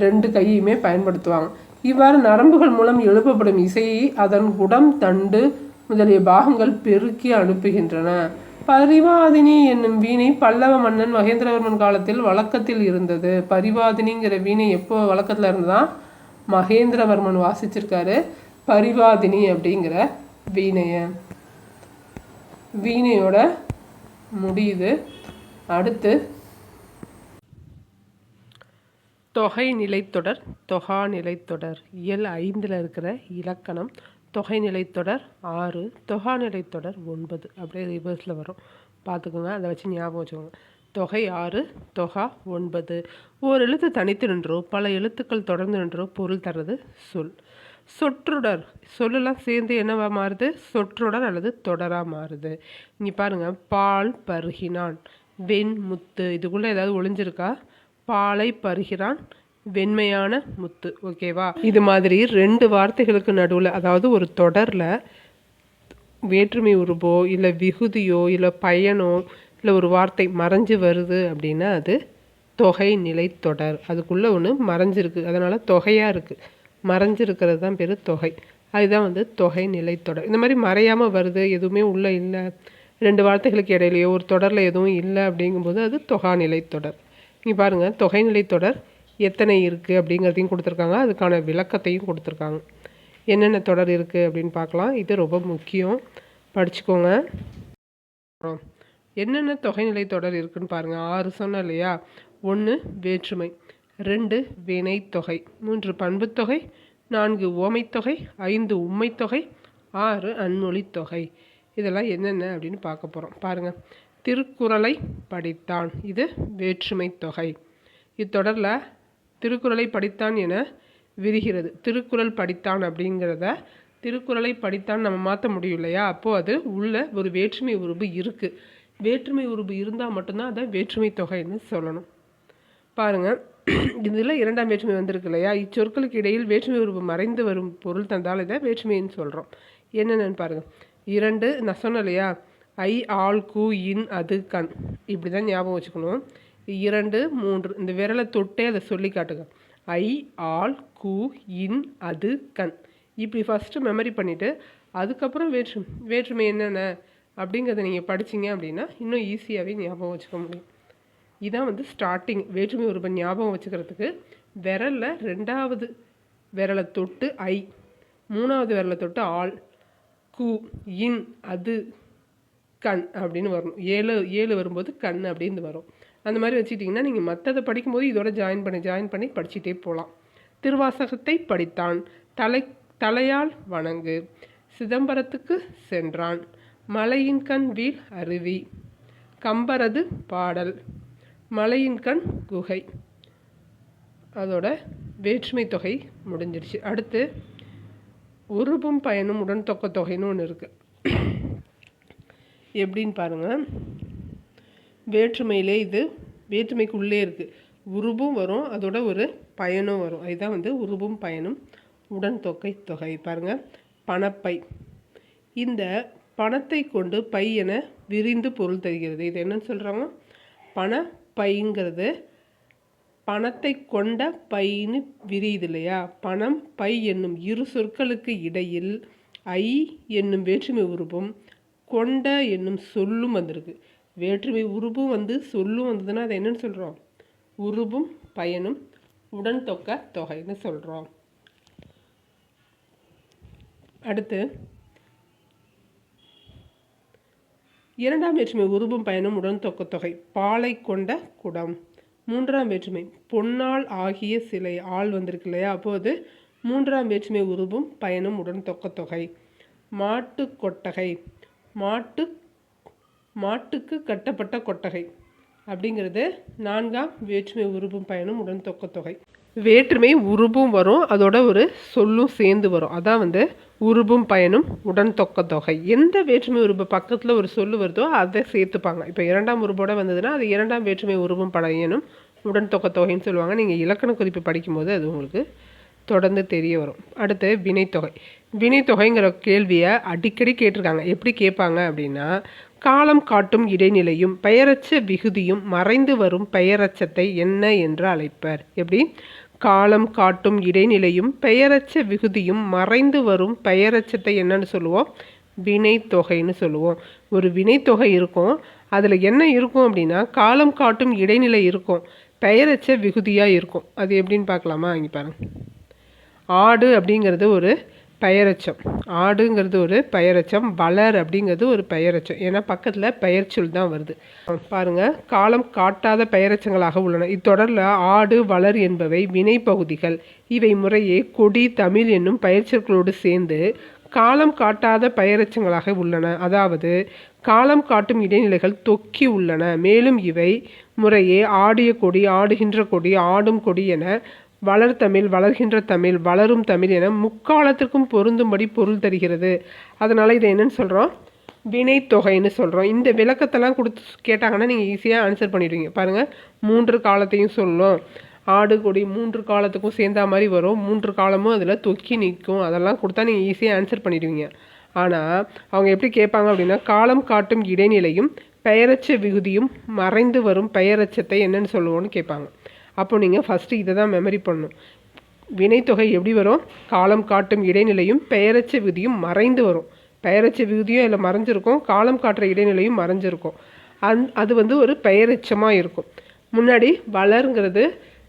2 கையுமே பயன்படுத்துவாங்க. இவ்வாறு நரம்புகள் மூலம் எழுப்பப்படும் இசையை அதன் குடம், தண்டு முதலிய பாகங்கள் பெருக்கி அனுப்புகின்றன. பரிவாதினி என்னும் வீணை பல்லவ மன்னன் மகேந்திரவர்மன் காலத்தில் வழக்கத்தில் இருந்தது. பரிவாதினிங்கிற வீணை எப்போ வழக்கத்தில் இருந்ததா, மகேந்திரவர்மன் வாசிச்சிருக்காரு பரிவாதினி அப்படிங்கிற வீணையோட முடியுது. அடுத்து தொகை நிலைத்தொடர், தொகா நிலைத்தொடர். இயல் 5ல் இருக்கிற இலக்கணம். தொகை நிலைத்தொடர் 6, தொகா நிலைத்தொடர் 9. அப்படியே ரிவர்ஸில் வரும், பார்த்துக்கோங்க, அதை வச்சு ஞாபகம் வச்சுக்கோங்க. தொகை 6, தொகா 9. ஓர் எழுத்து தனித்து நின்றோ பல எழுத்துக்கள் தொடர்ந்து நின்றோ பொருள் தர்றது சொல். சொற்றொடர், சொல்லலாம் சேர்ந்து என்னவா மாறுது, சொற்றொடர் அல்லது தொடராக மாறுது. இங்கே பாருங்கள், பால் பருகினான், வெண் முத்து. இதுக்குள்ளே ஏதாவது ஒளிஞ்சிருக்கா, பாலை பருகிறான், வெண்மையான முத்து. ஓகேவா, இது மாதிரி 2 வார்த்தைகளுக்கு நடுவில், அதாவது ஒரு தொடரில் வேற்றுமை உருவோ இல்லை விகுதியோ இல்லை பயனோ இல்லை ஒரு வார்த்தை மறைஞ்சு வருது அப்படின்னா அது தொகை நிலைத்தொடர். அதுக்குள்ளே ஒன்று மறைஞ்சிருக்கு, அதனால் தொகையாக இருக்குது. மறைஞ்சிருக்கிறது தான் பேர் தொகை. அதுதான் வந்து தொகை நிலைத்தொடர். இந்த மாதிரி மறையாமல் வருது, எதுவுமே உள்ளே இல்லை, 2 வார்த்தைகளுக்கு இடையிலையோ ஒரு தொடரில் எதுவும் இல்லை அப்படிங்கும்போது அது தொகா நிலைத்தொடர். இங்கே பாருங்கள், தொகை நிலைத்தொடர் எத்தனை இருக்குது அப்படிங்கிறதையும் கொடுத்துருக்காங்க, அதுக்கான விளக்கத்தையும் கொடுத்துருக்காங்க. என்னென்ன தொடர் இருக்குது அப்படின்னு பார்க்கலாம். இது ரொம்ப முக்கியம், படிச்சுக்கோங்க. என்னென்ன தொகை நிலைத்தொடர் இருக்குதுன்னு பாருங்கள். 6 சொன்னேன் இல்லையா. 1 வேற்றுமை, 2 வினைத்தொகை, 3 பண்புத்தொகை, 4 உவமைத்தொகை, 5 உம்மைத்தொகை, 6 அன்மொழித்தொகை. இதெல்லாம் என்னென்ன அப்படின்னு பார்க்க போகிறோம். பாருங்கள், திருக்குறளை படித்தான், இது வேற்றுமை தொகை. இத்தொடரில் திருக்குறளை படித்தான் என விரிகிறது. திருக்குறள் படித்தான் அப்படிங்கிறத திருக்குறளை படித்தான் நம்ம மாற்ற முடியும் இல்லையா, அப்போது அது உள்ள ஒரு வேற்றுமை உருபு இருக்குது. வேற்றுமை உருபு இருந்தால் மட்டும்தான் அதை வேற்றுமை தொகைன்னு சொல்லணும். பாருங்கள், இதில் 2ஆம் வேற்றுமை வந்திருக்கு இல்லையா. இச்சொற்களுக்கு இடையில் வேற்றுமை உருவு மறைந்து வரும் பொருள் தந்தால் இதை வேற்றுமைன்னு சொல்கிறோம். என்னென்னு பாருங்கள். 2 நான் சொன்னேன் இல்லையா, ஐ, ஆள், கூ, இன், அது, கண். இப்படி தான் ஞாபகம் வச்சுக்கணும். 2, 3 இந்த விரலை தொட்டே அதை சொல்லி காட்டுங்க. ஐ, ஆள், கூ, இன், அது, கண். இப்படி ஃபஸ்ட்டு மெமரி பண்ணிவிட்டு அதுக்கப்புறம் வேற்றுமை என்னென்ன அப்படிங்கிறத நீங்கள் படிச்சிங்க அப்படின்னா இன்னும் ஈஸியாகவே ஞாபகம் வச்சுக்க முடியும். இதான் வந்து ஸ்டார்டிங். வேற்றுமை உருவம் ஞாபகம் வச்சுக்கிறதுக்கு விரலில் 2வது விரலை தொட்டு ஐ, 3வது விரலை தொட்டு ஆள், கு, இன், அது, கண் அப்படின்னு வரணும். 7 வரும்போது கண் அப்படின்னு வரும். அந்த மாதிரி வச்சுக்கிட்டிங்கன்னா நீங்கள் மற்றதை படிக்கும்போது இதோட ஜாயின் பண்ணி படிச்சுட்டே போகலாம். திருவாசகத்தை படித்தான், தலையால் வணங்கு, சிதம்பரத்துக்கு சென்றான், மலையின் கண் வீழ் அருவி, கம்பரது பாடல், மலையின் கண் குகை. அதோட வேற்றுமை தொகை முடிஞ்சிருச்சு. அடுத்து உருபும் பயனும் உடன் தொக்க தொகைன்னு ஒன்று இருக்குது. எப்படின்னு பாருங்கள். வேற்றுமையிலே இது வேற்றுமைக்குள்ளே இருக்குது. உருபும் வரும், அதோட ஒரு பயனும் வரும். அதுதான் உருபும் பயனும் உடன் தொகை தொகை. பாருங்கள், பணப்பை. இந்த பணத்தை கொண்டு பை என விரிந்து பொருள் தருகிறது. இது என்னன்னு சொல்கிறாங்க? பணப்பைங்கிறது பணத்தை கொண்ட பைன்னு விரியுது இல்லையா? பணம் பை என்னும் இரு சொற்களுக்கு இடையில் ஐ என்னும் வேற்றுமை உருபும் கொண்ட என்னும் சொல்லும் வந்திருக்கு. வேற்றுமை உருபும் சொல்லும் வந்ததுன்னா அதை என்னன்னு சொல்கிறோம்? உருபும் பயனும் உடன் தொக்க தொகைன்னு சொல்கிறோம். அடுத்து 2ஆம் வேற்றுமை உருபும் பயனும் உடன் தொக்க தொகை. பாலை கொண்ட குடம். 3ஆம் வேற்றுமை பொன்னால் ஆகிய சிலை. ஆள் வந்திருக்கு இல்லையா? அப்போது 3ஆம் வேற்றுமை உருபும் பயனும் உடன் தொக்க தொகை. மாட்டு கொட்டகை. மாட்டுக்கு கட்டப்பட்ட கொட்டகை அப்படிங்கிறது 4ஆம் வேற்றுமை உருபும் பயனும் உடன் தொக்க தொகை. வேற்றுமை உருபும் வரும், அதோட ஒரு சொல்லும் சேர்ந்து வரும். அதான் உருபும் பயனும் உடன் தொக்க தொகை. எந்த வேற்றுமை உருபு பக்கத்தில் ஒரு சொல்லு வருதோ அதை சேர்த்துப்பாங்க. இப்போ 2ஆம் உருபோட வந்ததுன்னா அது 2ஆம் வேற்றுமை உருபும் பயனும் உடன் தொக்க தொகைன்னு சொல்லுவாங்க. நீங்கள் இலக்கண குறிப்பு படிக்கும்போது அது உங்களுக்கு தொடர்ந்து தெரிய வரும். அடுத்து வினைத்தொகை. வினைத்தொகைங்கிற கேள்வியை அடிக்கடி கேட்டிருக்காங்க. எப்படி கேட்பாங்க அப்படின்னா, காலம் காட்டும் இடைநிலையும் பெயரச்ச விகுதியும் மறைந்து வரும் பெயரச்சத்தை என்ன என்று அழைப்பர். எப்படி? காலம் காட்டும் இடைநிலையும் பெயரச்ச விகுதியும் மறைந்து வரும் பெயரச்சத்தை என்னன்னு சொல்லுவோம்? வினைத்தொகைன்னு சொல்லுவோம். ஒரு வினைத்தொகை இருக்கும், அதில் என்ன இருக்கும் அப்படின்னா காலம் காட்டும் இடைநிலை இருக்கும், பெயரச்ச விகுதியாக இருக்கும். அது எப்படின்னு பார்க்கலாமா? இங்கே பாருங்க. ஆடு அப்படிங்கிறது ஒரு பெயரச்சம். ஆடுங்கிறது ஒரு பெயரச்சம். வளர் அப்படிங்கிறது ஒரு பெயரச்சம். ஏன்னா பக்கத்தில் பெயர்ச்சொல் தான் வருது. பாருங்கள், காலம் காட்டாத பெயரச்சங்களாக உள்ளன. இத்தொடரில் ஆடு வளர் என்பவை வினை பகுதிகள். இவை முறையே கொடி தமிழ் என்னும் பெயர்ச்சொற்களோடு சேர்ந்து காலம் காட்டாத பெயரச்சங்களாக உள்ளன. அதாவது காலம் காட்டும் இடைநிலைகள் தொக்கி உள்ளன. மேலும் இவை முறையே ஆடிய கொடி, ஆடுகின்ற கொடி, ஆடும் கொடி என வளர்தமிழ், வளர்கின்ற தமிழ், வளரும் தமிழ் என முக்காலத்திற்கும் பொருந்தும்படி பொருள் தருகிறது. அதனால் இதை என்னன்னு சொல்கிறோம்? வினைத்தொகைன்னு சொல்கிறோம். இந்த விளக்கத்தெல்லாம் கொடுத்து கேட்டாங்கன்னா நீங்கள் ஈஸியாக ஆன்சர் பண்ணிடுவீங்க. பாருங்கள், 3 காலத்தையும் சொல்லும். ஆடு கொடி 3 காலத்துக்கும் சேர்ந்தா மாதிரி வரும். 3 காலமும் அதில் தொக்கி நிற்கும். அதெல்லாம் கொடுத்தா நீங்கள் ஈஸியாக ஆன்சர் பண்ணிடுவீங்க. ஆனால் அவங்க எப்படி கேட்பாங்க அப்படின்னா, காலம் காட்டும் இடைநிலையும் பெயரச்ச விகுதியும் மறைந்து வரும் பெயரச்சத்தை என்னன்னு சொல்லுவோன்னு கேட்பாங்க. அப்போ நீங்கள் ஃபஸ்ட்டு இதை தான் மெமரி பண்ணணும். வினைத்தொகை எப்படி வரும்? காலம் காட்டும் இடைநிலையும் பெயரச்ச விகுதியும் மறைந்து வரும். பெயரச்ச விகுதியும் அதில் மறைஞ்சிருக்கும், காலம் காட்டுற இடைநிலையும் மறைஞ்சிருக்கும். அது ஒரு பெயரெச்சமாக இருக்கும். முன்னாடி வளருங்கிறது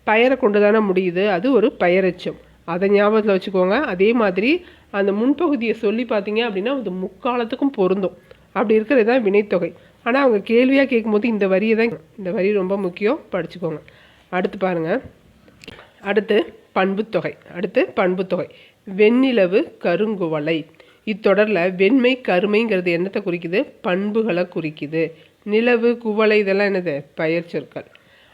பெயரை கொண்டு தானே முடியுது, அது ஒரு பெயரெச்சம். அதை ஞாபகத்தில் வச்சுக்கோங்க. அதே மாதிரி அந்த முன்பகுதியை சொல்லி பார்த்தீங்க அப்படின்னா அது முக்காலத்துக்கும் பொருந்தும். அப்படி இருக்கிறது தான் வினைத்தொகை. ஆனால் அவங்க கேள்வியாக கேட்கும்போது இந்த வரி ரொம்ப முக்கியம், படிச்சுக்கோங்க. அடுத்து பாருங்கள். அடுத்து பண்புத்தொகை. வெண்ணிலவு கருங்குவளை. இத்தொடரில் வெண்மை கருமைங்கிறது என்னத்தை குறிக்குது? பண்புகளை குறிக்குது. நிலவு குவளை இதெல்லாம் என்னது? பெயர் சொற்கள்.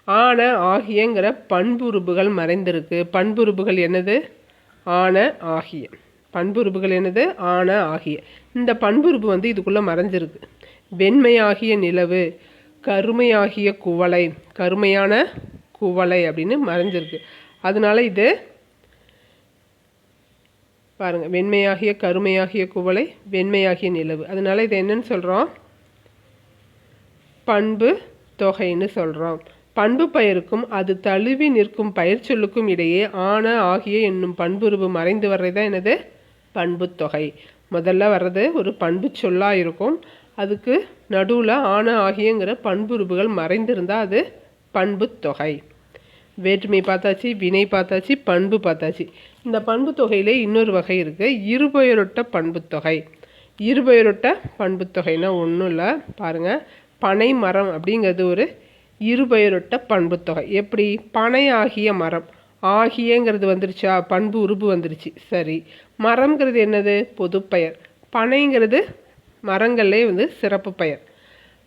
ஆன ஆகியங்கிற பண்புறுப்புகள் மறைந்திருக்கு. பண்புறுப்புகள் என்னது? ஆன ஆகிய. பண்புறுப்புகள் என்னது? ஆன ஆகிய. இந்த பண்புறுப்பு இதுக்குள்ளே மறைஞ்சிருக்கு. வெண்மையாகிய நிலவு, கருமையாகிய குவளை, கருமையான குவளை அப்படின்னு மறைஞ்சிருக்கு. அதனால இது பாருங்கள், வெண்மையாகிய கருமையாகிய குவளை, வெண்மையாகிய நிலவு. அதனால இதை என்னன்னு சொல்கிறோம்? பண்பு தொகைன்னு சொல்கிறோம். பண்பு பெயருக்கும் அது தழுவி நிற்கும் பயிர் சொல்லுக்கும் இடையே ஆன ஆகிய என்னும் பண்புருவு மறைந்து வர்றதுதான் என்னது? பண்பு தொகை. முதல்ல வர்றது ஒரு பண்பு சொல்லாக இருக்கும், அதுக்கு நடுவில் ஆன ஆகியங்கிற பண்புருவுகள் மறைந்திருந்தால் அது பண்பு தொகை. வேற்றுமை பார்த்தாச்சு, வினை பார்த்தாச்சு, பண்பு பார்த்தாச்சு. இந்த பண்பு தொகையிலே இன்னொரு வகை இருக்குது, இருபெயரொட்ட பண்புத்தொகை. இருபெயரொட்ட பண்புத்தொகைனா ஒன்றும் இல்லை, பாருங்கள். பனை மரம் அப்படிங்கிறது ஒரு இருபெயரொட்ட பண்புத்தொகை. எப்படி? பனை ஆகிய மரம், ஆகியங்கிறது வந்துருச்சா, பண்பு உருபு வந்துருச்சு. சரி, மரம்ங்கிறது என்னது? பொதுப்பெயர். பனைங்கிறது மரங்கள்லே சிறப்பு பெயர்.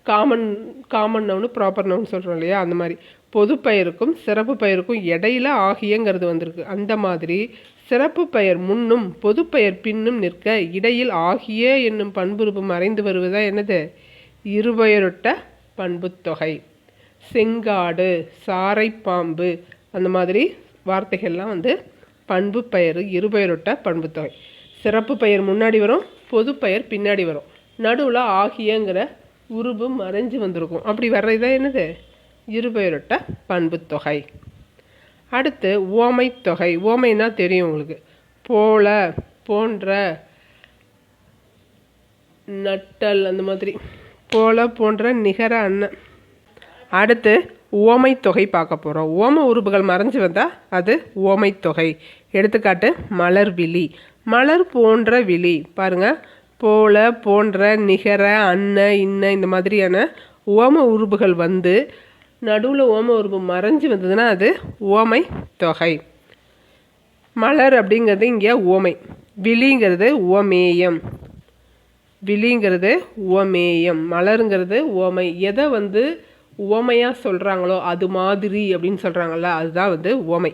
காமன் நவுனு ப்ராப்பர் நவுன் சொல்கிறோம் இல்லையா, அந்த மாதிரி பொதுப்பெயருக்கும் சிறப்பு பெயருக்கும் இடையில ஆகியங்கிறது வந்திருக்கு. அந்த மாதிரி சிறப்பு பெயர் முன்னும் பொதுப்பெயர் பின்னும் நிற்க இடையில் ஆகிய என்னும் பண்புருபு மறைந்து வருவதா என்னது? இருபெயரொட்ட பண்புத்தொகை. செங்காடு, சாரைப்பாம்பு, அந்த மாதிரி வார்த்தைகள்லாம் பண்பு பெயர் இருபெயரொட்ட பண்புத்தொகை. சிறப்பு பெயர் முன்னாடி வரும், பொதுப்பெயர் பின்னாடி வரும், நடுவில் ஆகியங்கிற உருபு மறைஞ்சு வந்திருக்கும். அப்படி வர்றதுதான் என்னது? இருபெயரொட்ட பண்புத்தொகை. அடுத்து உவமைத்தொகை. உவமைன்னா தெரியும் உங்களுக்கு, போல, போன்ற, நட்டல், அந்த மாதிரி போல, போன்ற, நிகர, அன்ன. அடுத்து உவமைத்தொகை பார்க்க போகிறோம். உவம உருபுகள் மறைஞ்சு வந்தால் அது உவமைத்தொகை. எடுத்துக்காட்டு மலர் விழி, மலர் போன்ற விழி. பாருங்கள், போல, போன்ற, நிகர, அன்ன, இன்ன, இந்த மாதிரியான உவம உருபுகள் நடுவில் உவம உருபு மறைஞ்சு வந்ததுன்னா அது உவமை தொகை. மலர் அப்படிங்கிறது இங்கே உவமை, விழிங்கிறது உவமேயம். விழிங்கிறது உவமேயம், மலருங்கிறது உவமை. எதை உவமையாக சொல்கிறாங்களோ அது மாதிரி அப்படின்னு சொல்கிறாங்கள, அதுதான் உவமை.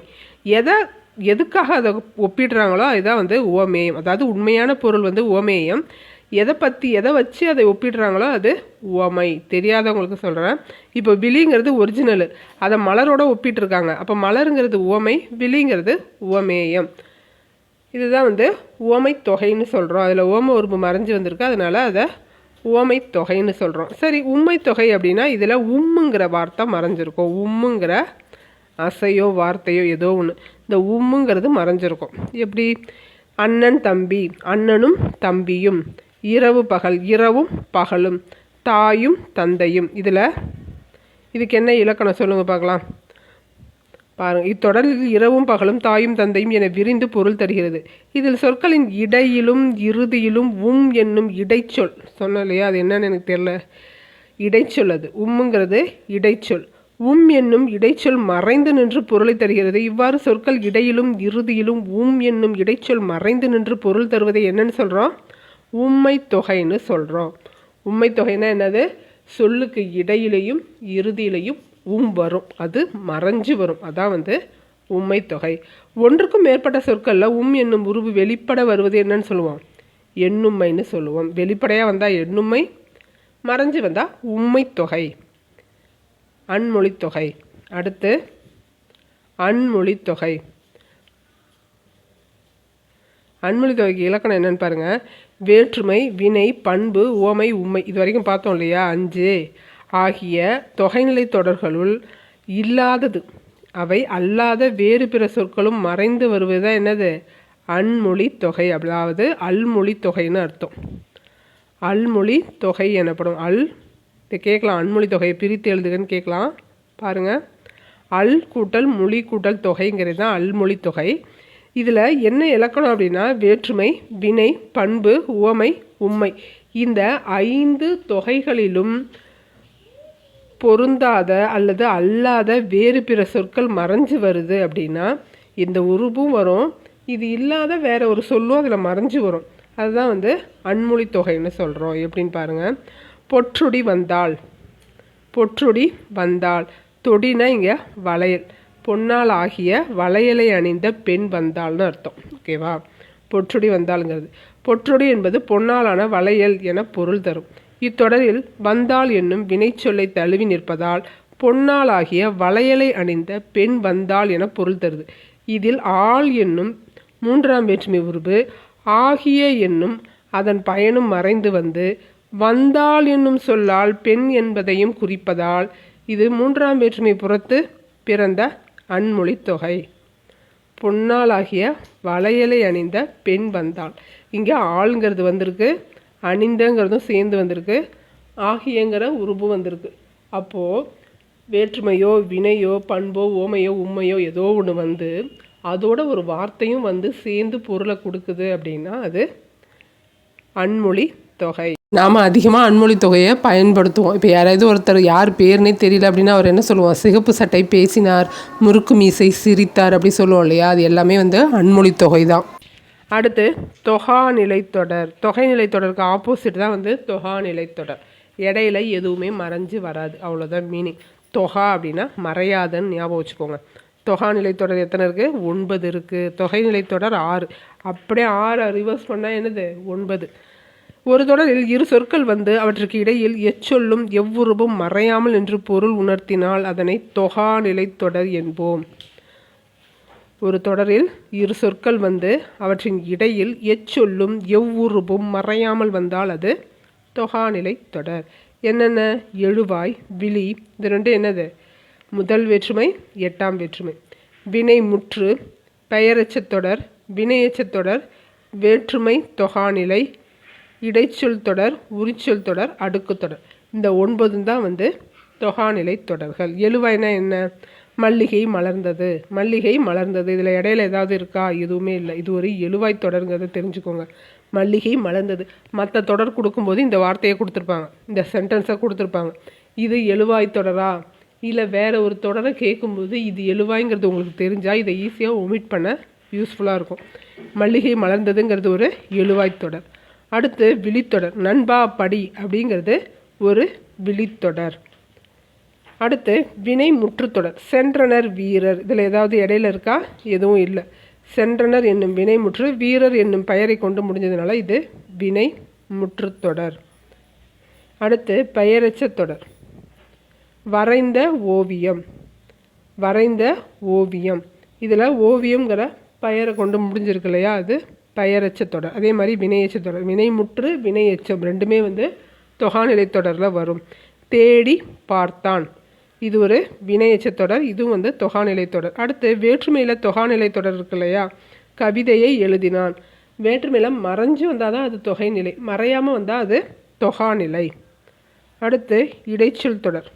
எதுக்காக அதை ஒப்பிடுறாங்களோ அதுதான் உவமேயம். அதாவது உண்மையான பொருள் உவமேயம். எதை வச்சு அதை ஒப்பிடுறாங்களோ அது உவமை. தெரியாதவங்களுக்கு சொல்கிறேன். இப்போ விழிங்கிறது ஒரிஜினலு, அதை மலரோட ஒப்பிட்டுருக்காங்க. அப்போ மலருங்கிறது உவமை, விழிங்கிறது உவமேயம். இதுதான் உவமை தொகைன்னு சொல்கிறோம். அதில் உவம உருபு மறைஞ்சு வந்திருக்கு, அதனால் அதை உவமை தொகைன்னு சொல்கிறோம். சரி, உண்மை தொகை அப்படின்னா இதில் உம்முங்கிற வார்த்தை மறைஞ்சிருக்கும். உம்முங்கிற அசையோ வார்த்தையோ ஏதோ ஒன்று, இந்த உம்முங்கிறது மறைஞ்சிருக்கும். எப்படி? அண்ணன் தம்பி, அண்ணனும் தம்பியும். இரவு பகல், இரவும் பகலும். தாயும் தந்தையும். இதுக்கு என்ன இலக்கணம் சொல்லுங்கள் பார்க்கலாம். பாருங்கள், இத்தொடரில் இரவும் பகலும் தாயும் தந்தையும் என விரிந்து பொருள் தருகிறது. இதில் சொற்களின் இடையிலும் இறுதியிலும் என்னும் இடைச்சொல் சொன்ன இல்லையா, அது என்னன்னு எனக்கு தெரியல. இடைச்சொல், அது உம்முங்கிறது இடைச்சொல். என்னும் இடைச்சொல் மறைந்து நின்று பொருளை தருகிறது. இவ்வாறு சொற்கள் இடையிலும் இறுதியிலும் என்னும் இடைச்சொல் மறைந்து நின்று பொருள் தருவதை என்னன்னு சொல்கிறோம்? உம்மை தொகைன்னு சொல்கிறோம். உம்மை தொகைன்னா என்னது? சொல்லுக்கு இடையிலையும் இறுதியிலையும் வரும், அது மறைஞ்சு வரும், அதான் உம்மை தொகை. ஒன்றுக்கும் மேற்பட்ட சொற்களில் என்னும் உருவு வெளிப்பட வருவது என்னன்னு சொல்லுவோம்? எண்ணும்மைன்னு சொல்லுவோம். வெளிப்படையாக வந்தால் எண்ணும்மை, மறைஞ்சு வந்தால் உம்மை தொகை. அன்மொழித்தொகை. அடுத்து அன்மொழித்தொகை. அன்மொழித்தொகைக்கு இலக்கணம் என்னன்னு பாருங்கள். வேற்றுமை, வினை, பண்பு, உவமை, உம்மை, இது வரைக்கும் பார்த்தோம் இல்லையா, 5 ஆகிய தொகைநிலை தொடர்களுள் இல்லாதது அவை அல்லாத வேறு பிற சொற்களும் மறைந்து வருவதுதான் என்னது? அன்மொழி தொகை. அதாவது அல்மொழி தொகைன்னு அர்த்தம். அல்மொழி தொகை எனப்படும். இதை கேட்கலாம், அன்மொழி தொகையை பிரித்து எழுதுகன்னு கேட்கலாம். பாருங்கள், அல் கூட்டல் மொழி கூட்டல் தொகைங்கிறது தான் அல்மொழி தொகை. இதில் என்ன இலக்கணம் அப்படின்னா, வேற்றுமை, வினை, பண்பு, உவமை, உம்மை, இந்த 5 தொகைகளிலும் பொருந்தாத அல்லது அல்லாத வேறு பிற சொற்கள் மறைஞ்சு வருது அப்படின்னா இந்த உருபும் வரும், இது இல்லாத வேற ஒரு சொல்லும் அதில் மறைஞ்சு வரும். அதுதான் அன்மொழி தொகைன்னு சொல்கிறோம். எப்படின்னு பாருங்கள். பொற்றுடி வந்தாள், பொற்றுடி வந்தாள். தொடினா இங்கே வளையல், பொன்னால் ஆகிய வளையலை அணிந்த பெண் வந்தாள்னு அர்த்தம். ஓகேவா? பொற்றுடி வந்தாளுங்கிறது. பொற்றுடி என்பது பொன்னாலான வளையல் என பொருள் தரும். இத்தொடரில் வந்தாள் என்னும் வினைச்சொல்லை தழுவி நிற்பதால் பொன்னால் ஆகிய வளையலை அணிந்த பெண் வந்தாள் என பொருள் தருது. இதில் ஆள் என்னும் 3ஆம் வேற்றுமை உருபு ஆகிய என்னும் அதன் பயனும் மறைந்து வந்தாள் என்னும் சொல்லால் பெண் என்பதையும் குறிப்பதால் இது 3ஆம் வேற்றுமை புறத்து பிறந்த அன்மொழி தொகை. பொன்னாலாகிய வளையலை அணிந்த பெண் வந்தாள். இங்கே ஆளுங்கிறது வந்திருக்கு, அணிந்தங்கிறதும் சேர்ந்து வந்திருக்கு, ஆகியங்கிற உருபு வந்திருக்கு. அப்போது வேற்றுமையோ வினையோ பண்போ ஓமையோ உண்மையோ ஏதோ ஒன்று வந்து அதோட ஒரு வார்த்தையும் வந்து சேர்ந்து பொருளை கொடுக்குது அப்படின்னா அது அன்மொழி தொகை. நாம் அதிகமாக அன்மொழி தொகையை பயன்படுத்துவோம். இப்போ யாராவது ஒருத்தர் யார் பேர்னே தெரியல அப்படின்னா அவர் என்ன சொல்லுவோம், சிகப்பு சட்டை பேசினார், முறுக்கு மீசை சிரித்தார் அப்படி சொல்லுவோம் இல்லையா, அது எல்லாமே வந்து அன்மொழி தொகை தான். அடுத்து தொகா நிலைத்தொடர். தொகை நிலைத்தொடருக்கு ஆப்போசிட் தான் வந்து தொகா நிலைத்தொடர். இடையில எதுவுமே மறைஞ்சு வராது, அவ்வளோதான் மீனிங். தொகா அப்படின்னா மறையாதுன்னு ஞாபகம் வச்சுக்கோங்க. தொகா நிலைத்தொடர் எத்தனை இருக்குது? 9 இருக்குது. தொகை நிலைத்தொடர் 6. அப்படியே 6 ரிவர்ஸ் பண்ணால் என்னது? 9. ஒரு தொடரில் இரு சொற்கள் வந்து அவற்றுக்கு இடையில் எச்சொல்லும் எவ்வுருவும் மறையாமல் என்று பொருள் உணர்த்தினால் அதனை தொகா நிலைத்தொடர் என்போம். ஒரு தொடரில் இரு சொற்கள் வந்து அவற்றின் இடையில் எச்சொல்லும் எவ்வுருவும் மறையாமல் வந்தால் அது தொகாநிலை தொடர். என்னென்ன? எழுவாய், விழி, இது ரெண்டு என்னது? முதல் வேற்றுமை, 8ஆம் வேற்றுமை. வினை முற்று, பெயரெச்சத் தொடர், வினையெச்சத் தொடர், வேற்றுமை தொகாநிலை, இடைச்சொல் தொடர், உரிச்சொல் தொடர், அடுக்கு தொடர். இந்த 9 தான் வந்து தொகாநிலை தொடர்கள். எழுவாய்னா என்ன? மல்லிகை மலர்ந்தது, மல்லிகை மலர்ந்தது. இதில் இடையில ஏதாவது இருக்கா? எதுவுமே இல்லை. இது ஒரு எழுவாய் தொடருங்கிறத தெரிஞ்சுக்கோங்க. மல்லிகை மலர்ந்தது. மற்ற தொடர் கொடுக்கும்போது இந்த வார்த்தையை கொடுத்துருப்பாங்க, இந்த சென்டென்ஸை கொடுத்துருப்பாங்க. இது எழுவாய் தொடரா இல்லை வேறு ஒரு தொடரை கேட்கும்போது இது எழுவாய்ங்கிறது உங்களுக்கு தெரிஞ்சால் இதை ஈஸியாக ஒமிட் பண்ண யூஸ்ஃபுல்லாக இருக்கும். மல்லிகை மலர்ந்ததுங்கிறது ஒரு எழுவாய் தொடர். அடுத்து விழித்தொடர். நண்பா படி அப்படிங்கிறது ஒரு விழித்தொடர். அடுத்து வினை முற்றுத்தொடர். சென்றனர், வீரர். இதில் ஏதாவது இடையில இருக்கா? எதுவும் இல்லை. சென்றனர் என்னும் வினை முற்று வீரர் என்னும் பெயரை கொண்டு முடிஞ்சதுனால இது வினை முற்றுத்தொடர். அடுத்து பெயரெச்சத் தொடர். வரைந்த ஓவியம், வரைந்த ஓவியம். இதில் ஓவியங்கிற பெயரை கொண்டு முடிஞ்சிருக்கு இல்லையா, அது பெயரெச்சத் தொடர். அதே மாதிரி வினையெச்சத் தொடர். வினை முற்று வினையெச்சம் ரெண்டுமே வந்து தொகாநிலை தொடரில் வரும். தேடி பார்த்தான், இது ஒரு வினையெச்சத் தொடர், இதுவும் வந்து தொகாநிலை தொடர். அடுத்து வேற்றுமையில் தொகாநிலை தொடர் இருக்கு இல்லையா, கவிதையை எழுதினான். வேற்றுமையில் மறைஞ்சு வந்தால் தான் அது தொகைநிலை, மறையாமல் வந்தால் அது தொகாநிலை. அடுத்து இடைச்சொல் தொடர்.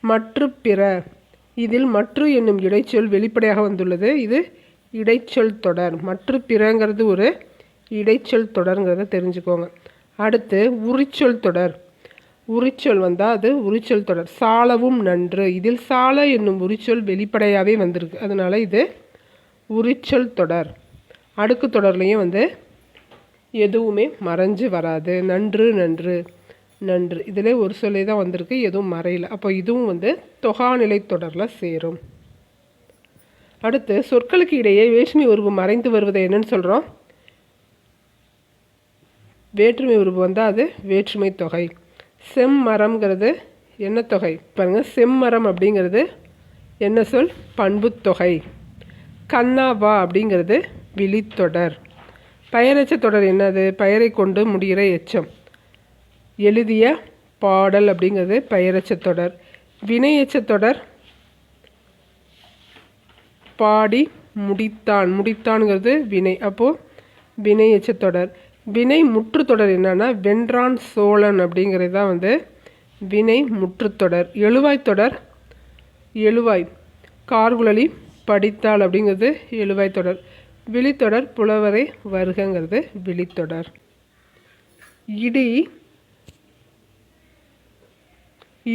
மற்று பிற, இதில் மற்று என்னும் இடைச்சொல் வெளிப்படையாக வந்துள்ளது, இது இடைச்சொல் தொடர். மற்று பிறங்கிறது ஒரு இடைச்சொல் தொடருங்கிறத தெரிஞ்சுக்கோங்க. அடுத்து உரிச்சொல் தொடர். உரிச்சொல் வந்தால் அது உரிச்சொல் தொடர். சாலவும் நன்று, இதில் சால என்னும் உரிச்சொல் வெளிப்படையாகவே வந்திருக்கு, அதனால் இது உரிச்சொல் தொடர். அடுக்கு தொடர்லேயும் வந்து எதுவுமே மறைஞ்சு வராது. நன்று நன்று நன்று, இதில் ஒரு சொல்லே தான் வந்திருக்கு, எதுவும் மறையல. அப்போ இதுவும் வந்து தொகாநிலை தொடரில் சேரும். அடுத்து சொற்களுக்கு இடையே வேற்றுமை உருவு மறைந்து வருவதை என்னன்னு சொல்கிறோம்? வேற்றுமை உருவு வந்தால் அது வேற்றுமை தொகை. செம்மரம்ங்கிறது என்ன தொகை? பாருங்கள், செம்மரம் அப்படிங்கிறது என்ன சொல்? பண்பு தொகை. கண்ணாவா அப்படிங்கிறது விழித்தொடர். பெயரெச்ச தொடர் என்னது? பெயரை கொண்டு முடிகிற எச்சம். எழுதிய பாடல் அப்படிங்கிறது பெயரெச்ச தொடர். வினையெச்ச தொடர் பாடி முடித்தான், முடித்தான்ங்கிறது வினை, அப்போது வினையெச்ச தொடர். வினை முற்றுத்தொடர் என்னன்னா வென்றான் சோழன் அப்படிங்கிறது தான் வந்து வினை முற்றுத்தொடர். எழுவாய் தொடர், எழுவாய் கார்குழலி படித்தாள் அப்படிங்கிறது எழுவாய் தொடர். விழித்தொடர் புலவரை வருகங்கிறது விழித்தொடர். இடி,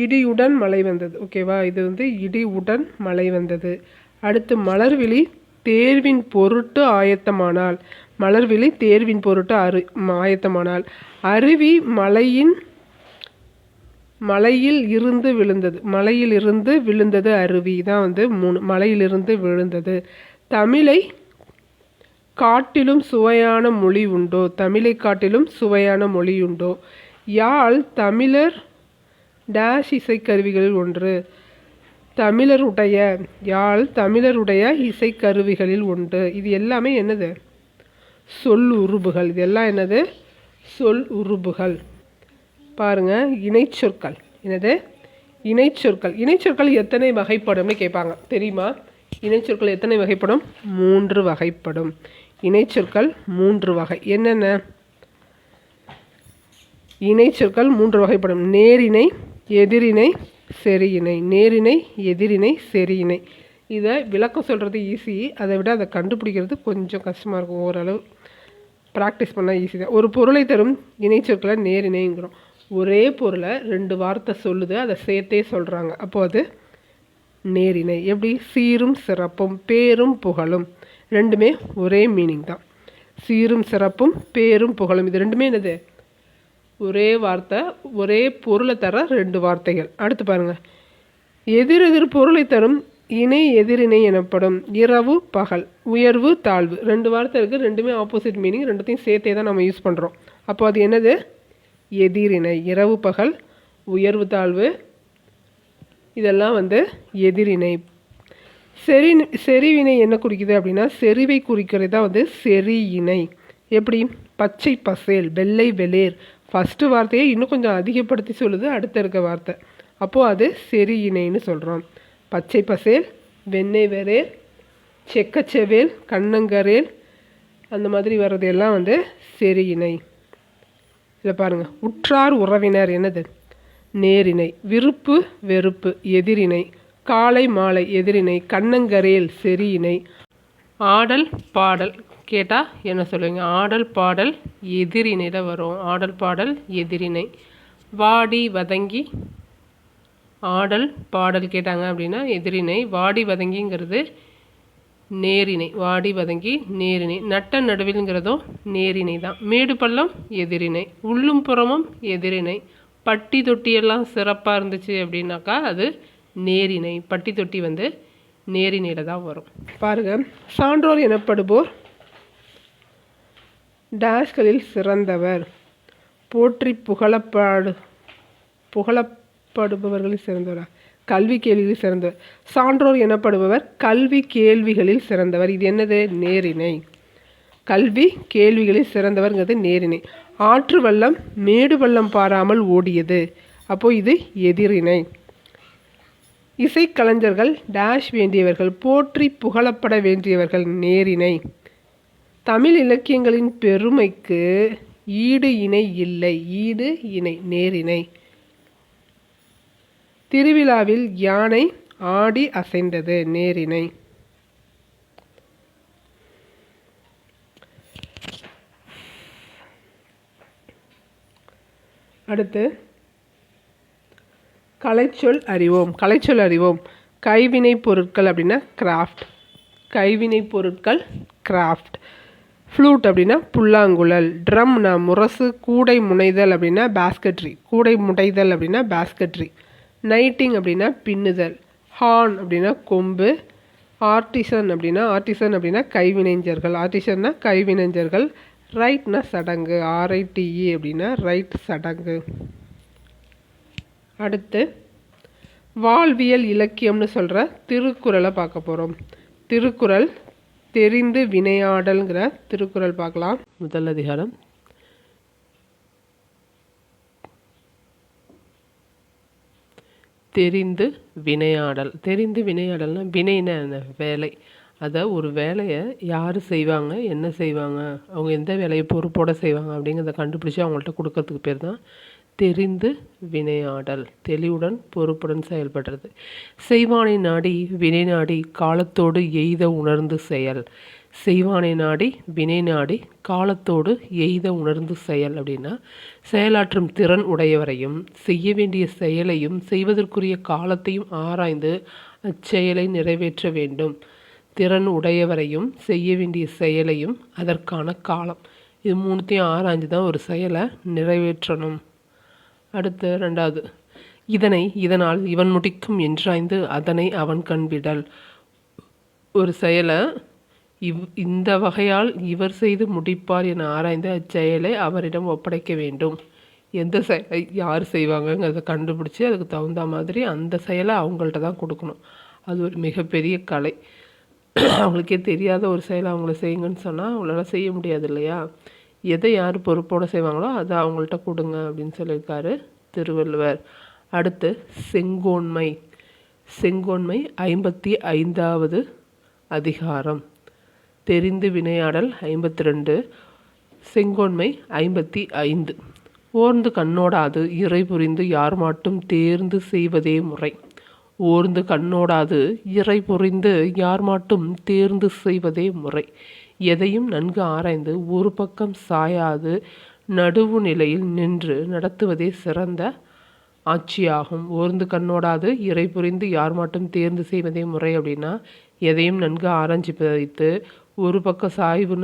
இடியுடன் மழை வந்தது, ஓகேவா, இது வந்து இடியுடன் மழை வந்தது. அடுத்து மலர்விழி தேர்வின் பொருட்டு ஆயத்தமானால். மலர்விழி தேர்வின் பொருட்டு ஆயத்தமானால். அருவி மலையில் இருந்து விழுந்தது, மலையில் இருந்து விழுந்தது அருவி தான் வந்து 3. மலையிலிருந்து விழுந்தது. தமிழை காட்டிலும் சுவையான மொழி உண்டோ, தமிழை காட்டிலும் சுவையான மொழி உண்டோ. யாழ் தமிழர் டேஷ் இசைக்கருவிகளில் ஒன்று. தமிழருடைய, யாழ் தமிழருடைய இசைக்கருவிகளில் உண்டு. இது எல்லாமே என்னது? சொல் உருபுகள். இது எல்லாம் என்னது? சொல் உருபுகள். பாருங்க, இணைச்சொற்கள். என்னது? இணைச்சொற்கள். இணைச்சொற்கள் எத்தனை வகைப்படும்னு கேட்பாங்க, தெரியுமா? இணைச்சொற்கள் எத்தனை வகைப்படும்? 3 வகைப்படும். இணைச்சொற்கள் 3 வகை. என்னென்ன இணைச்சொற்கள்? 3 வகைப்படும். நேரிணை, எதிரிணை, செரியினை. நேரிணை, எதிரிணை, செரியினை. இதை விளக்கம் சொல்கிறது ஈஸி, அதை விட அதை கண்டுபிடிக்கிறது கொஞ்சம் கஷ்டமாக இருக்கும். ஓரளவு ப்ராக்டிஸ் பண்ணால் ஈஸி தான். ஒரு பொருளை தரும் இணைச்சொற்களை நேரிணைங்கிறோம். ஒரே பொருளை 2 வார்த்தை சொல்லுது, அதை சேர்த்தே சொல்கிறாங்க, அப்போது அது நேரிணை. எப்படி? சீரும் சிறப்பும், பேரும் புகழும், ரெண்டுமே ஒரே மீனிங் தான். சீரும் சிறப்பும், பேரும் புகழும், இது ரெண்டுமே என்னது? ஒரே வார்த்தை, ஒரே பொருளை தர 2 வார்த்தைகள். அடுத்து பாருங்கள், எதிரெதிர் பொருளை தரும் இணை எதிரிணை எனப்படும். இரவு பகல், உயர்வு தாழ்வு, 2 வார்த்தை இருக்குது, ரெண்டுமே ஆப்போசிட் மீனிங், ரெண்டுத்தையும் சேர்த்தே தான் நம்ம யூஸ் பண்ணுறோம். அப்போ அது என்னது? எதிரிணை. இரவு பகல், உயர்வு தாழ்வு, இதெல்லாம் எதிரிணை. செறிவினை என்ன குறிக்குது அப்படின்னா, செறிவை குறிக்கிறது தான் செறியினை. எப்படி? பச்சை பசேல், வெள்ளை வெளிர். ஃபஸ்ட்டு வார்த்தையை இன்னும் கொஞ்சம் அதிகப்படுத்தி சொல்லுது அடுத்த இருக்க வார்த்தை, அப்போது அது செறியினைன்னு சொல்கிறோம். பச்சை பசேல், வெண்ணெய் வெரேல், செக்கச்செவேல், கண்ணங்கரேல், அந்த மாதிரி வர்றது எல்லாம் செறியினை. இதில் பாருங்கள், உற்றார் உறவினர் என்னது? நேரிணை. விருப்பு வெறுப்பு, எதிரிணை. காலை மாலை, எதிரிணை. கண்ணங்கரேல், செறியினை. ஆடல் பாடல் கேட்டால் என்ன சொல்லுவீங்க? ஆடல் பாடல் எதிரிணையில் வரும். ஆடல் பாடல் எதிரிணை. வாடி வதங்கி, ஆடல் பாடல் கேட்டாங்க அப்படின்னா எதிரிணை. வாடி வதங்கிங்கிறது நேரிணை. வாடி வதங்கி நேரிணை. நட்ட நடுவில்ங்கிறதும் நேரிணை தான். மேடு பள்ளம் எதிரிணை. உள்ளும் புறமும் எதிரிணை. பட்டி தொட்டியெல்லாம் சிறப்பாக இருந்துச்சு அப்படின்னாக்கா அது நேரிணை. பட்டி தொட்டி நேரிணையில் தான் வரும். பாருங்கள், சான்றோர் எனப்படுவோர் டேஷ்களில் சிறந்தவர். போற்றி புகழப்படுபவர்களில் சிறந்தவர். கல்வி கேள்விகளில் சிறந்தவர். சான்றோர் எனப்படுபவர் கல்வி கேள்விகளில் சிறந்தவர். இது என்னது? நேரிணை. கல்வி கேள்விகளில் சிறந்தவர்ங்கிறது நேரிணை. ஆற்று வெள்ளம் மேடு வெள்ளம் பாராமல் ஓடியது, அப்போது இது எதிரிணை. இசைக்கலைஞர்கள் டேஷ் வேண்டியவர்கள். போற்றி புகழப்பட வேண்டியவர்கள், நேரிணை. தமிழ் இலக்கியங்களின் பெருமைக்கு ஈடு இணை இல்லை, ஈடு இணை, நேரிணை. திருவிழாவில் யானை ஆடி அசைந்தது, நேரிணை. அடுத்து கலைச்சொல் அறிவோம். கலைச்சொல் அறிவோம். கைவினை பொருட்கள் அப்படின்னா கிராஃப்ட். கைவினை பொருட்கள் கிராஃப்ட். ஃப்ளூட் அப்படின்னா புல்லாங்குழல். ட்ரம்னா முரசு. கூடை முனைதல் அப்படின்னா பேஸ்கட்ரி. கூடை முடைதல் அப்படின்னா பேஸ்கட்ரி. நைட்டிங் அப்படின்னா பின்னுதல். ஹார்ன் அப்படின்னா கொம்பு. ஆர்டிசன் அப்படின்னா கைவினைஞர்கள். ஆர்டிசன்னா கைவினைஞர்கள். ரைட்னா சடங்கு. RITE அப்படின்னா ரைட், சடங்கு. அடுத்து வாழ்வியல் இலக்கியம்னு சொல்கிற திருக்குறளை பார்க்க போகிறோம். திருக்குறள் தெரிந்து வினையாடல்ங்கிற திருக்குறள் பார்க்கலாம். முதல் அதிகாரம். தெரிந்து வினையாடல். தெரிந்து வினையாடல்னா வினைனா வேலை. அதை ஒரு வேலையை யார் செய்வாங்க, என்ன செய்வாங்க, அவங்க எந்த வேலையை பொறுப்போடு செய்வாங்க அப்படிங்கிறத கண்டுபிடிச்சி அவங்கள்ட்ட கொடுக்கறதுக்கு பேர் தான் தெரிந்து வினையாடல். தெளிவுடன் பொறுப்புடன் செயல்படுறது. செய்வானை நாடி வினை நாடி காலத்தோடு எய்த உணர்ந்து செயல். செய்வானை நாடி வினை நாடி காலத்தோடு எய்த உணர்ந்து செயல் அப்படின்னா செயலாற்றும் திறன் உடையவரையும் செய்ய வேண்டிய செயலையும் செய்வதற்குரிய காலத்தையும் ஆராய்ந்து அச்செயலை நிறைவேற்ற வேண்டும். திறன் உடையவரையும் செய்ய வேண்டிய செயலையும் அதற்கான காலம், இது மூணுத்தையும் ஆராய்ஞ்சு தான் ஒரு செயலை நிறைவேற்றணும். அடுத்து ரெண்டாவது, இதனால் இவன் முடிக்கும் என்றாய்ந்து அதனை அவன் கண்விடல். ஒரு செயலை இந்த வகையால் இவர் செய்து முடிப்பார் என ஆராய்ந்து அச்செயலை அவரிடம் ஒப்படைக்க வேண்டும். எந்த செயலை யார் செய்வாங்கங்கிறத கண்டுபிடிச்சி அதுக்கு தகுந்த மாதிரி அந்த செயலை அவங்கள்ட்ட தான் கொடுக்கணும். அது ஒரு மிகப்பெரிய கலை. அவங்களுக்கே தெரியாத ஒரு செயலை அவங்கள செய்யுங்கன்னு சொன்னால் அவங்களால செய்ய முடியாது இல்லையா. எதை யார் பொறுப்போடு செய்வாங்களோ அதை அவங்கள்ட்ட கொடுங்க அப்படின்னு சொல்லியிருக்காரு திருவள்ளுவர். அடுத்து செங்கோன்மை. செங்கோன்மை 55வது அதிகாரம். தெரிந்து வினையாடல் 52, செங்கோன்மை 55. ஓர்ந்து கண்ணோடாது இறை புரிந்து யார் மாட்டும் தேர்ந்து செய்வதே முறை. ஓர்ந்து கண்ணோடாது இறை புரிந்து யார் மாட்டும் தேர்ந்து செய்வதே முறை. எதையும் நன்கு ஆராய்ந்து ஒரு பக்கம் சாயாது நடுவு நிலையில் நின்று நடத்துவதே சிறந்த ஆட்சியாகும். ஓர்ந்து கண்ணோடாது இறை புரிந்து யார் மாட்டும் தேர்ந்து செய்வதே முறை அப்படின்னா, எதையும் நன்கு ஆராய்ச்சி வைத்து ஒரு பக்க சாய்வு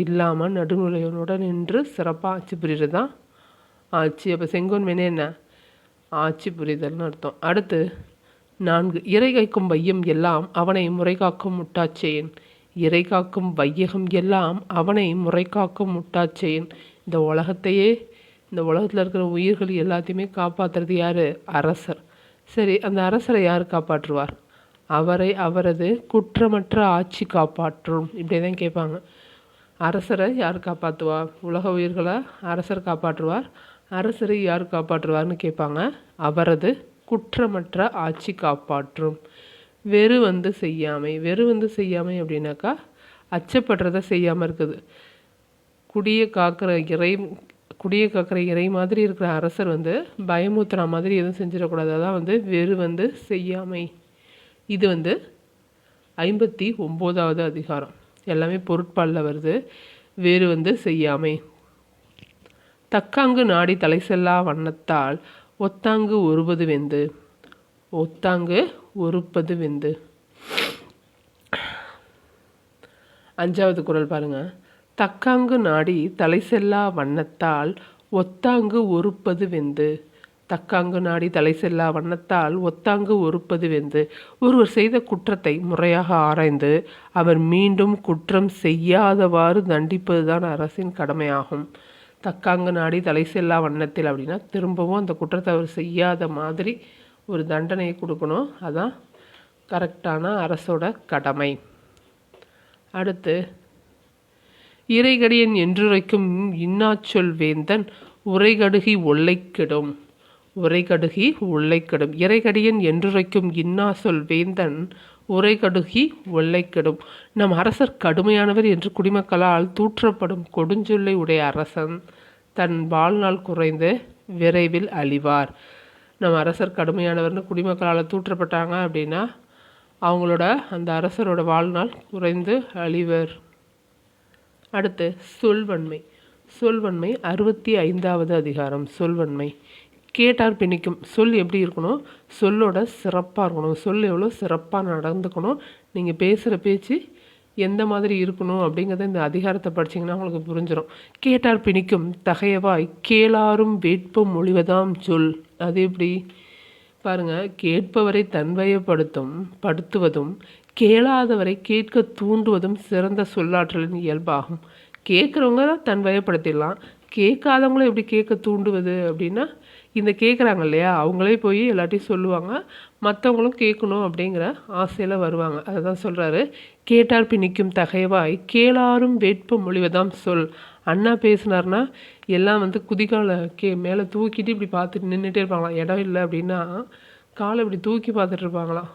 இல்லாமல் நடுநிலையோட நின்று சிறப்பாக ஆட்சி புரிகிறது தான் ஆட்சி. அப்போ செங்கோன்மைனே என்ன? ஆட்சி புரிதல்னு அர்த்தம். அடுத்து 4, இறை காக்கும் வையம் எல்லாம் அவனை முறை காக்கும் முட்டாச்செயன். இறை காக்கும் வையகம் எல்லாம் அவனை முறை காக்கும் முட்டாச்செயன். இந்த உலகத்தில் இருக்கிற உயிர்கள் எல்லாத்தையுமே காப்பாற்றுறது யார்? அரசர். சரி, அந்த அரசரை யார் காப்பாற்றுவார்? அவரது குற்றமற்ற ஆட்சி காப்பாற்றும். இப்படி தான் கேட்பாங்க. அரசரை யார் காப்பாற்றுவார்? உலக உயிர்களை அரசர் காப்பாற்றுவார். அரசரை யார் காப்பாற்றுவார்னு கேட்பாங்க. அவரது குற்றமற்ற ஆட்சி காப்பாற்றும். வெறு வந்து செய்யாமை அப்படின்னாக்கா அச்சப்படுறத செய்யாமல் இருக்குது. குடியை காக்கிற இறை மாதிரி இருக்கிற அரசர் வந்து பயமுத்துற மாதிரி எதுவும் செஞ்சிடக்கூடாது. அதான் வெறு வந்து செய்யாமை. இது 59வது அதிகாரம். எல்லாமே பொருட்பாலில் வருது. வேறு வந்து செய்யாமை. தக்காங்கு நாடி தலை செல்லா வண்ணத்தால் ஒத்தாங்கு ஒருபது வெந்து. 5வது குறள் பாருங்க. தக்காங்கு நாடி தலை செல்லா வண்ணத்தால் ஒத்தாங்கு ஒருப்பது வெந்து. தக்காங்கு நாடி தலை செல்லா வண்ணத்தால் ஒத்தாங்கு ஒருப்பது வெந்து. ஒருவர் செய்த குற்றத்தை முறையாக ஆராய்ந்து அவர் மீண்டும் குற்றம் செய்யாதவாறு தண்டிப்பதுதான் அரசின் கடமையாகும். தக்காங்கு நாடி தலை செல்லா வண்ணத்தில் அப்படின்னா திரும்பவும் அந்த குற்றத்தை அவர் செய்யாத மாதிரி ஒரு தண்டனையை கொடுக்கணும். அதான் கரெக்டான அரசோட கடமை. அடுத்து, இறைகடியன் என்றுரைக்கும் இன்னாச்சொல் வேந்தன் உரைகடுகி ஒல்லைக்கெடும். இறைகடியன் என்றுரைக்கும் இன்னாசொல் வேந்தன் உரைகடுகி ஒல்லைக்கெடும். நம் அரசர் கடுமையானவர் என்று குடிமக்களால் தூற்றப்படும் கொடுஞ்சொல்லை உடைய அரசன் தன் வாழ்நாள் குறைந்து விரைவில் அழிவார். நம் அரசர் கடுமையானவர்னு குடிமக்களால் தூற்றப்பட்டாங்க அப்படின்னா அவங்களோட அந்த அரசரோட வாழ்நாள் குறைந்து அழிவர். அடுத்து, சொல்வன்மை. 65வது அதிகாரம். சொல்வன்மை. கேட்டார் பிணிக்கும். சொல் எப்படி இருக்கணும்? சொல்லோட சிறப்பாக இருக்கணும். சொல் எவ்வளோ சிறப்பாக நடந்துக்கணும். நீங்கள் பேசுகிற பேச்சு எந்த மாதிரி இருக்கணும் அப்படிங்கிறத இந்த அதிகாரத்தை படிச்சிங்கன்னா உங்களுக்கு புரிஞ்சிடும். கேட்டார் பிணிக்கும் தகையவாய் கேளாரும் வேட்பும் மொழிவதாம் சொல். அது எப்படி பாருங்க. கேட்பவரை படுத்துவதும் கேளாதவரை கேட்க தூண்டுவதும் சிறந்த சொல்லாற்றலின் இயல்பாகும். கேட்குறவங்க தன்வயப்படுத்திடலாம். கேட்காதவங்கள எப்படி கேட்க தூண்டுவது அப்படின்னா, இந்த கேட்குறாங்க இல்லையா, அவங்களே போய் எல்லாத்தையும் சொல்லுவாங்க, மற்றவங்களும் கேட்கணும் அப்படிங்கிற ஆசையில் வருவாங்க. அதை தான் சொல்கிறாரு. கேட்டார் பிணிக்கும் தகைவாய் கேளாரும் வேட்பு மொழிவதாம் சொல். அண்ணா பேசினார்னா எல்லாம் குதிகாலை மேலே தூக்கிட்டு இப்படி பார்த்துட்டு நின்றுட்டே இருப்பாங்களாம். இடம் இல்லை அப்படின்னா காலை இப்படி தூக்கி பார்த்துட்டு இருப்பாங்களாம்.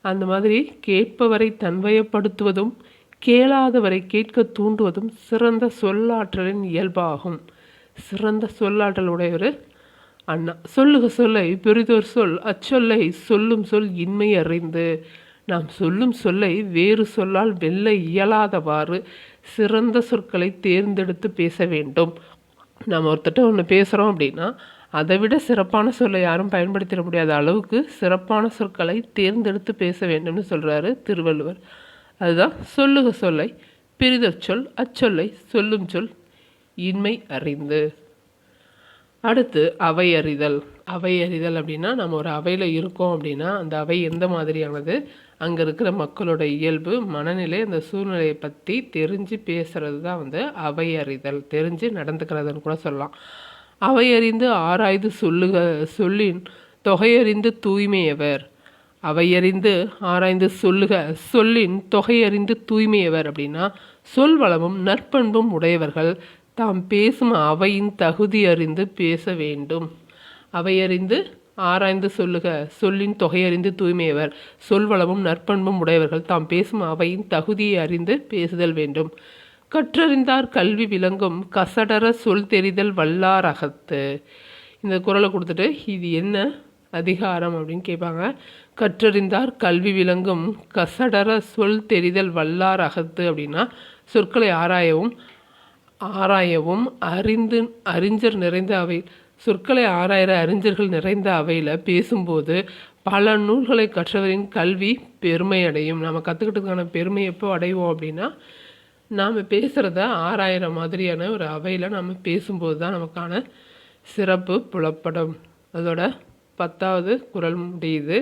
அந்த மாதிரி கேட்பவரை தன்வயப்படுத்துவதும் கேளாதவரை கேட்க தூண்டுவதும் சிறந்த சொல்லாற்றலின் இயல்பாகும். சிறந்த சொல்லாற்றல் உடையவர் அண்ணா. சொல்லுக சொல்லை பெரிதோர் சொல் அச்சொல்லை சொல்லும் சொல் இன்மை அறிந்து. நாம் சொல்லும் சொல்லை வேறு சொல்லால் வெல்ல இயலாதவாறு சிறந்த சொற்களை தேர்ந்தெடுத்து பேச வேண்டும். நம்ம ஒருத்தட்ட ஒன்று பேசுகிறோம் அப்படின்னா அதை விட சிறப்பான சொல்லை யாரும் பயன்படுத்திட முடியாத அளவுக்கு சிறப்பான சொற்களை தேர்ந்தெடுத்து பேச வேண்டும்னு சொல்கிறாரு திருவள்ளுவர். அதுதான் சொல்லுக சொல்லை பிரிதொரு சொல் அச்சொல்லை சொல்லும் சொல் இன்மை அறிந்து. அடுத்து, அவை அறிதல். அவை அறிதல் அப்படின்னா நம்ம ஒரு அவையில் இருக்கோம் அப்படின்னா அந்த அவை எந்த மாதிரியானது, அங்கே இருக்கிற மக்களோட இயல்பு மனநிலை அந்த சூழ்நிலையை பற்றி தெரிஞ்சு பேசுகிறது தான் அவை அறிதல். தெரிஞ்சு நடந்துக்கிறதுன்னு கூட சொல்லலாம். அவை அறிந்து ஆராய்ந்து சொல்லின் தொகையறிந்து தூய்மையவர். அவையறிந்து ஆராய்ந்து சொல்லின் தொகையறிந்து தூய்மையவர் அப்படின்னா சொல் வளமும் நற்பண்பும் உடையவர்கள் தாம் பேசும் அவையின் தகுதி அறிந்து பேச வேண்டும். அவையறிந்து ஆராய்ந்து சொல்லின் தொகையறிந்து தூய்மையவர். சொல்வளமும் நற்பண்பும் உடையவர்கள் தாம் பேசும் அவையின் தகுதியை அறிந்து பேசுதல் வேண்டும். கற்றறிந்தார் கல்வி விளங்கும் கசடர சொல் தெரிதல் வல்லார் அகத்து. இந்த குறளை கொடுத்துட்டு இது என்ன அதிகாரம் அப்படின்னு கேட்பாங்க. கற்றறிந்தார் கல்வி விளங்கும் கசடர சொல் தெரிதல் வல்லார் அகத்து அப்படின்னா சொற்களை ஆராயவும் அறிஞர் நிறைந்த அவை, சொற்களை ஆராயிற அறிஞர்கள் நிறைந்த அவையில் பேசும்போது பல நூல்களை கற்றவரின் கல்வி பெருமை அடையும். நம்ம கற்றுக்கிட்டதுக்கான பெருமை எப்போ அடைவோம் அப்படின்னா நாம் பேசுகிறத ஆராயிற மாதிரியான ஒரு அவையில் நம்ம பேசும்போது தான் நமக்கான சிறப்பு புலப்படும். அதோட 10வது குறள் முடியுது.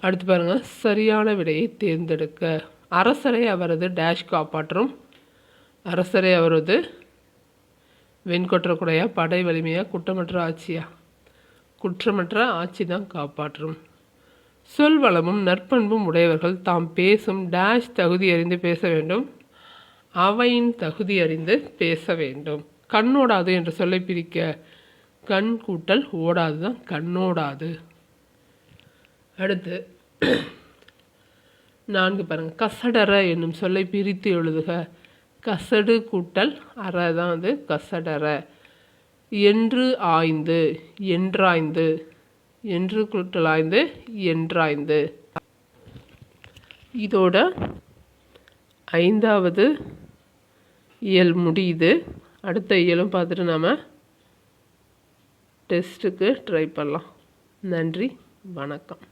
அடுத்து பாருங்கள், சரியான விடையை தேர்ந்தெடுக்க. அரசரை அவரது டேஷ் காப்பாற்றும். அரசரை அவரது வெண்கொற்றக்குடையா, படை வலிமையா, குற்றமற்ற ஆட்சியா? குற்றமற்ற ஆட்சி தான் காப்பாற்றும். சொல் வளமும் நற்பண்பும் உடையவர்கள் தாம் பேசும் டேஷ் தகுதி அறிந்து பேச வேண்டும். அவையின் தகுதி அறிந்து பேச வேண்டும். கண்ணோடாது என்ற சொல்லை பிரிக்க. கண் கூட்டல் ஓடாது தான் கண்ணோடாது. அடுத்து 4 பாருங்கள், கசடற என்னும் சொல்லை பிரித்து எழுதுக. கசடு கூட்டல் அற தான் வந்து கசடற. என்று ஆய்ந்து, என்றாய்ந்து, என்று கூட்டல் ஆய்ந்து, என்றாய்ந்து. இதோட 5வது இயல் முடியுது. அடுத்த இயலும் பார்த்துட்டு நாம் டெஸ்ட்டுக்கு ட்ரை பண்ணலாம். நன்றி, வணக்கம்.